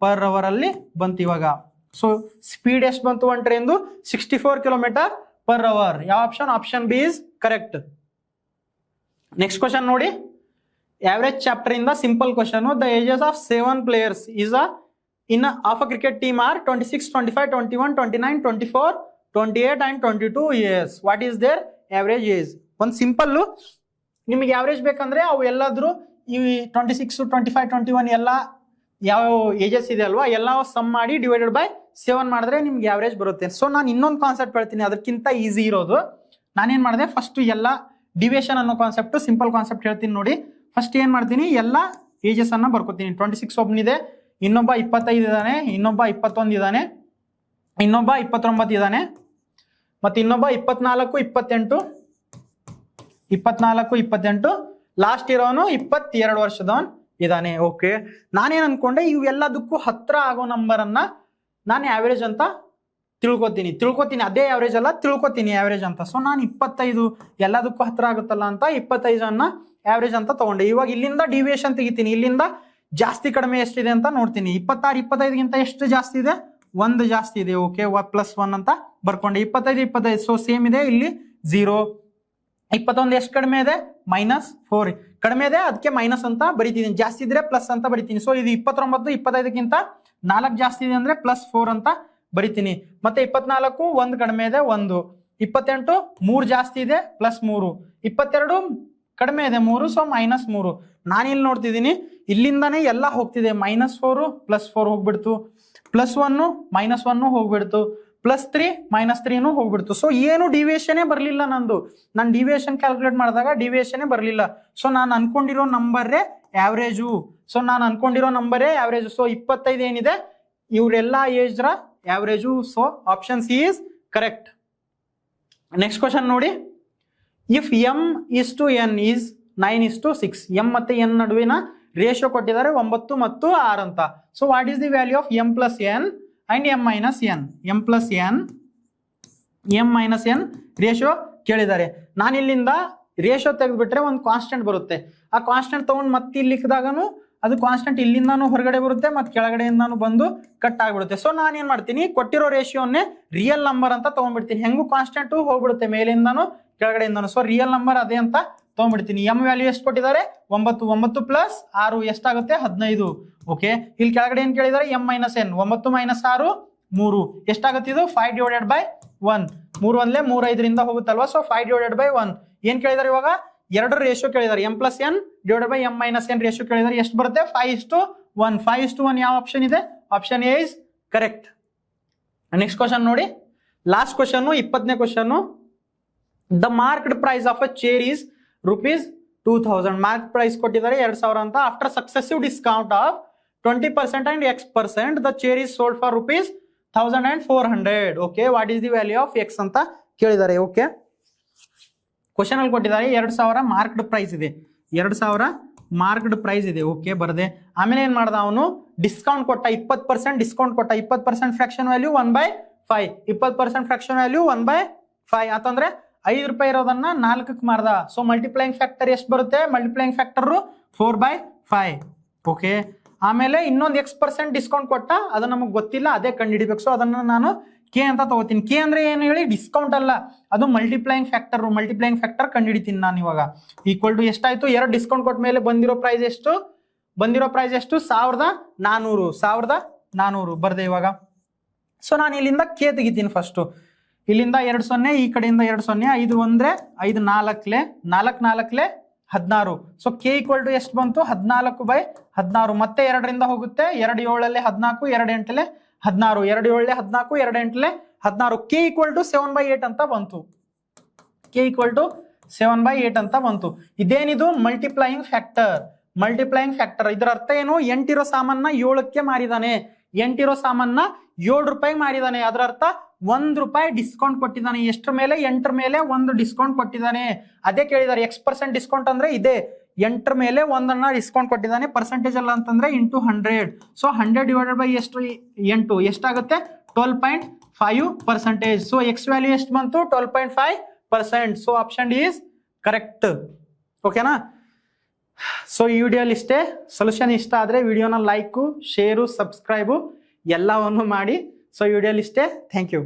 ಪರ್ ಅವರ್ ಅಲ್ಲಿ ಬಂತು ಇವಾಗ. ಸೊ ಸ್ಪೀಡ್ ಎಷ್ಟು ಬಂತು ಒಂದು ಟ್ರೈನ್ದು 64 ಕಿಲೋಮೀಟರ್ ಪರ್ ಅವರ್. ಯಾವ option, option B is correct. Next question ನೋಡಿ, ಆವರೇಜ್ ಚಾಪ್ಟರ್ ಇಂದ simple question. The ages of 7 players is in of a cricket team are 26 25 21 29 24 28 and 22 years. What is their average age? ಒಂದು simple, ನಿಮಗೆ average ಬೇಕಂದ್ರೆ ಅವು ಎಲ್ಲಾದ್ರೂ ಈ 26 25 21 ಎಲ್ಲ ಯಾವ ಏಜಸ್ ಇದೆ ಅಲ್ವಾ, ಎಲ್ಲ ಸಮ್ ಮಾಡಿ ಡಿವೈಡೆಡ್ ಬೈ 7 ಮಾಡಿದ್ರೆ ನಿಮ್ಗೆ ಆವರೇಜ್ ಬರುತ್ತೆ. ಸೊ ನಾನು ಇನ್ನೊಂದು ಕಾನ್ಸೆಪ್ಟ್ ಹೇಳ್ತೀನಿ, ಅದಕ್ಕಿಂತ ಈಸಿ ಇರೋದು. ನಾನೇನ್ ಮಾಡಿದೆ, ಫಸ್ಟ್ ಎಲ್ಲ ಡಿವಿಯೇಷನ್ ಅನ್ನೋ ಕಾನ್ಸೆಪ್ಟ್, ಸಿಂಪಲ್ ಕಾನ್ಸೆಪ್ಟ್ ಹೇಳ್ತೀನಿ ನೋಡಿ. ಫಸ್ಟ್ ಏನ್ ಮಾಡ್ತೀನಿ, ಎಲ್ಲ ಏಜಸ್ ಅನ್ನ ಬರ್ಕೋತೀನಿ. 26 ಒಬ್ಬನಿದೆ, ಇನ್ನೊಬ್ಬ 25 ಇದ್ದಾನೆ, ಇನ್ನೊಬ್ಬ 21 ಇದ್ದಾನೆ, ಇನ್ನೊಬ್ಬ 29 ಇದ್ದಾನೆ, ಮತ್ತೆ ಇನ್ನೊಬ್ಬ 24 28 ಲಾಸ್ಟ್ ಇರೋನು 22 ವರ್ಷದವನ್ ಇದಾನೆ. ಓಕೆ, ನಾನೇನ್ ಅನ್ಕೊಂಡೆ ಇವೆಲ್ಲದಕ್ಕೂ ಹತ್ರ ಆಗೋ ನಂಬರನ್ನ ನಾನು ಆವರೇಜ್ ಅಂತ ತಿಳ್ಕೊತೀನಿ ಅದೇ ಆವರೇಜ್ ಅಲ್ಲ, ತಿಳ್ಕೊತೀನಿ ಆವರೇಜ್ ಅಂತ. ಸೊ ನಾನು 25 ಎಲ್ಲದಕ್ಕೂ ಹತ್ರ ಆಗುತ್ತಲ್ಲ ಅಂತ 25 ಆವರೇಜ್ ಅಂತ ತಗೊಂಡೆ. ಇವಾಗ ಇಲ್ಲಿಂದ ಡಿವಿಯೇಷನ್ ತೆಗಿತೀನಿ, ಇಲ್ಲಿಂದ ಜಾಸ್ತಿ ಕಡಿಮೆ ಎಷ್ಟಿದೆ ಅಂತ ನೋಡ್ತೀನಿ. 26 25ಗಿಂತ ಎಷ್ಟು ಜಾಸ್ತಿ ಇದೆ? 1 ಜಾಸ್ತಿ ಇದೆ. ಓಕೆ, +1 ಅಂತ ಬರ್ಕೊಂಡೆ. 25 25 ಸೊ ಸೇಮ್ ಇದೆ, ಇಲ್ಲಿ 0. 21 ಎಷ್ಟು ಕಡಿಮೆ ಇದೆ? -4 ಕಡಿಮೆ ಇದೆ, ಅದಕ್ಕೆ ಮೈನಸ್ ಅಂತ ಬರಿತೀನಿ. ಜಾಸ್ತಿ ಇದ್ರೆ ಪ್ಲಸ್ ಅಂತ ಬರಿತೀನಿ. ಸೊ ಇದು 29 25ಗಿಂತ 4 ಜಾಸ್ತಿ ಇದೆ ಅಂದ್ರೆ +4 ಅಂತ ಬರಿತೀನಿ. ಮತ್ತೆ 24 1 ಕಡಿಮೆ ಇದೆ 1. 28 3 ಜಾಸ್ತಿ ಇದೆ +3. 22 ಕಡಿಮೆ ಇದೆ 3, ಸೊ -3. ನಾನಿಲ್ಲಿ ನೋಡ್ತಿದ್ದೀನಿ ಇಲ್ಲಿಂದಾನೇ ಎಲ್ಲ ಹೋಗ್ತಿದೆ. -4 +4 ಹೋಗ್ಬಿಡ್ತು, +1 -1 ಹೋಗ್ಬಿಡ್ತು, +3 -3 ಹೋಗ್ಬಿಡ್ತು. ಸೊ ಏನು ಡಿವಿಯೇಷನ್ ಬರಲಿಲ್ಲ ನಂದು. ನಾನು ಡಿವಿಯೇಷನ್ ಕ್ಯಾಲ್ಕುಲೇಟ್ ಮಾಡಿದಾಗ ಡಿವಿಯೇಷನ್ ಬರಲಿಲ್ಲ. ಸೊ ನಾನು ಅನ್ಕೊಂಡಿರೋ ನಂಬರೇ ಆವರೇಜು. ಸೊ 25 ಏನಿದೆ ಇವರೆಲ್ಲ ಏಜ್ರ average. So option C is correct. Next question ನೋಡಿ. ಇಫ್ m/n is 9:6, m ಮತ್ತೆ n ನಡುವಿನ ರೇಷಿಯೋ ಕೊಟ್ಟಿದ್ದಾರೆ 9 ಮತ್ತು 6 ಅಂತ. So what is the value of m + n and m - n? m + n ratio ಕೇಳಿದ್ದಾರೆ. ನಾನು ಇಲ್ಲಿಂದ ರೇಷಿಯೋ ತೆಗೆದುಬಿಟ್ರೆ ಒಂದು ಕಾನ್ಸ್ಟೆಂಟ್ ಬರುತ್ತೆ. ಆ ಕಾನ್ಸ್ಟೆಂಟ್ ತಗೊಂಡು ಮತ್ತೆ ಇಲ್ಲಿ ಲಿಖಿದಾಗನು ಅದು ಕಾನ್ಸ್ಟೆಂಟ್ ಇಲ್ಲಿಂದಾನು ಹೊರಗಡೆ ಬರುತ್ತೆ ಮತ್ತೆ ಕೆಳಗಡೆಯಿಂದಾನು ಬಂದು ಕಟ್ ಆಗ್ಬಿಡುತ್ತೆ. ಸೊ ನಾನು ಏನ್ ಮಾಡ್ತೀನಿ, ಕೊಟ್ಟಿರೋ ರೇಷಿಯೋನ್ನೇ ರಿಯಲ್ ನಂಬರ್ ಅಂತ ತಗೊಂಡ್ಬಿಡ್ತೀನಿ. ಹೆಂಗು ಕಾನ್ಸ್ಟೆಂಟ್ ಹೋಗ್ಬಿಡುತ್ತೆ ಮೇಲಿಂದಾನು ಕೆಳಗಡೆಯಿಂದಾನು. ಸೊ ರಿಯಲ್ ನಂಬರ್ ಅದೇ ಅಂತ ತಗೊಂಡ್ಬಿಡ್ತೀನಿ. m ವ್ಯಾಲ್ಯೂ ಎಷ್ಟು ಕೊಟ್ಟಿದ್ದಾರೆ? 9. 9 + 6 ಎಷ್ಟಾಗುತ್ತೆ? 15. ಓಕೆ, ಇಲ್ಲಿ ಕೆಳಗಡೆ ಏನ್ ಕೇಳಿದ್ದಾರೆ? m - n. 9 - 6 3 ಎಷ್ಟಾಗುತ್ತೆ? ಇದು 5/1. 3 ಒಂದ್ಲೆ 3 5ರಿಂದ ಹೋಗುತ್ತಲ್ವಾ. ಸೊ 5/1 ಏನ್ ಕೇಳಿದಾರೆ ಇವಾಗ? 2 ರೇಷಿಯೋ ಕೇಳಿದಾರೆ. m + n / m - n ratio ಕೇಳಿದಾರೆ. ಎಷ್ಟು ಬರುತ್ತೆ? 5:1. 5:1 ಯಾವ ಆಪ್ಷನ್ ಇದೆ? Option A is correct. Next question ನೋಡಿ. ಲಾಸ್ಟ್ ಕ್ವಶನ್, 20ನೇ question. The marked price of a chair is ₹2000. Mark price ಕೊಟ್ಟಿದ್ದಾರೆ 2000 ಅಂತ. After successive discount of 20% and X%, the chair is sold for ₹1400. Okay, what is the value of X ಅಂತ ಕೇಳಿದ್ದಾರೆ. Okay, question ಅಲ್ಲಿ ಕೊಟ್ಟಿದ್ದಾರೆ 2000 marked price ಇದೆ. 2000 marked price ಇದೆ. Okay, ಬರದೆ ಆಮೇಲೆ ಏನ್ ಮಾಡ್ದ ಅವನು? ಡಿಸ್ಕೌಂಟ್ ಕೊಟ್ಟ, 20% ಡಿಸ್ಕೌಂಟ್ ಕೊಟ್ಟ. 20% ಫ್ರಾಕ್ಷನ್ ವ್ಯಾಲ್ಯೂ 1/5. 20% ಫ್ರಾಕ್ಷನ್ ವ್ಯಾಲ್ಯೂ 1/5 ಅಂತಂದ್ರೆ ₹5 ಇರೋದನ್ನ 4ಕ್ಕೆ ಮಾರ್ದ. ಸೊ ಮಲ್ಟಿಪ್ಲೈಯಿಂಗ್ ಫ್ಯಾಕ್ಟರ್ ಎಷ್ಟು ಬರುತ್ತೆ? Multiplying factor 4/5. ಓಕೆ, ಆಮೇಲೆ ಇನ್ನೊಂದು X% ಡಿಸ್ಕೌಂಟ್ ಕೊಟ್ಟ, ಅದು ನಮಗೆ ಗೊತ್ತಿಲ್ಲ, ಅದೇ ಕಂಡುಹಿಡಿಬೇಕು. ಸೊ ಅದನ್ನ ನಾನು ಕೆ ಅಂತ ತಗೋತೀನಿ. ಕೆ ಅಂದ್ರೆ ಏನು ಹೇಳಿ? ಡಿಸ್ಕೌಂಟ್ ಅಲ್ಲ, ಅದು ಮಲ್ಟಿಪ್ಲೈಯಿಂಗ್ ಫ್ಯಾಕ್ಟರ್. ಮಲ್ಟಿಪ್ಲೈಯಿಂಗ್ ಫ್ಯಾಕ್ಟರ್ ಕಂಡುಹಿಡಿತೀನಿ ನಾನು ಇವಾಗ. ಈಕ್ವಲ್ ಟು ಎಷ್ಟಾಯ್ತು? 2 ಡಿಸ್ಕೌಂಟ್ ಕೊಟ್ಟ ಮೇಲೆ ಬಂದಿರೋ ಪ್ರೈಸ್ ಎಷ್ಟು? 1400 ಬರ್ದೆ ಇವಾಗ. ಸೊ ನಾನು ಇಲ್ಲಿಂದ ಕೆ ತೆಗಿತೀನಿ ಫಸ್ಟ್. ಇಲ್ಲಿಂದ 2 0, ಈ ಕಡೆಯಿಂದ 2 0, 5 1 5 4 4 16. ಸೊ ಕೆ ಈಕ್ವಲ್ ಟು ಎಷ್ಟು ಬಂತು? 14/16. ಮತ್ತೆ 2ರಿಂದ ಹೋಗುತ್ತೆ. 2 7 14, 2 8 16, 2 7 14, 2 8 16. ಕೆ ಈಕ್ವಲ್ ಟು 7/8 ಅಂತ ಬಂತು. ಕೆ ಈಕ್ವಲ್ ಟು 7/8 ಅಂತ ಬಂತು. ಇದೇನಿದು? Multiplying factor. ಇದರ ಅರ್ಥ ಏನು? 8 ಇರೋ ಸಾಮಾನ 7ಕ್ಕೆ ಮಾರಿದಾನೆ. 8 ಇರೋ ಸಾಮಾನ ₹7 ಮಾರಿದಾನೆ. ಅದರ ಅರ್ಥ ₹1 ಡಿಸ್ಕೌಂಟ್ ಕೊಟ್ಟಿದ್ದಾನೆ. ಎಷ್ಟರ ಮೇಲೆ? 8ರ ಮೇಲೆ 1 ಡಿಸ್ಕೌಂಟ್ ಕೊಟ್ಟಿದ್ದಾನೆ. ಅದೇ ಕೇಳಿದಾರೆ. X% ಡಿಸ್ಕೌಂಟ್ ಅಂದ್ರೆ ಇದೆ. 8ರ ಮೇಲೆ 1 ಡಿಸ್ಕೌಂಟ್ ಕೊಟ್ಟಿದ್ದಾನೆ. ಪರ್ಸೆಂಟೇಜ್ ಅಲ್ಲ ಅಂತಂದ್ರೆ ಇಂಟು 100. ಸೊ 100 / ಎಷ್ಟು? 8 ಎಷ್ಟಾಗುತ್ತೆ? 12.5%. ಸೊ X ವ್ಯಾಲ್ಯೂ ಎಷ್ಟು ಬಂತು? 12.5%. So option D is correct. ಓಕೆನಾ? ಸೊ ಈ ವಿಡಿಯೋಲಿ ಇಷ್ಟೇ. ಸೊಲ್ಯೂಷನ್ ಇಷ್ಟ ಆದ್ರೆ ವಿಡಿಯೋನ ಲೈಕು, ಶೇರು, ಸಬ್ಸ್ಕ್ರೈಬು ಎಲ್ಲವನ್ನು ಮಾಡಿ. ಸೊ ಈ ವಿಡಿಯೋಲಿ ಇಷ್ಟೇ. Thank you.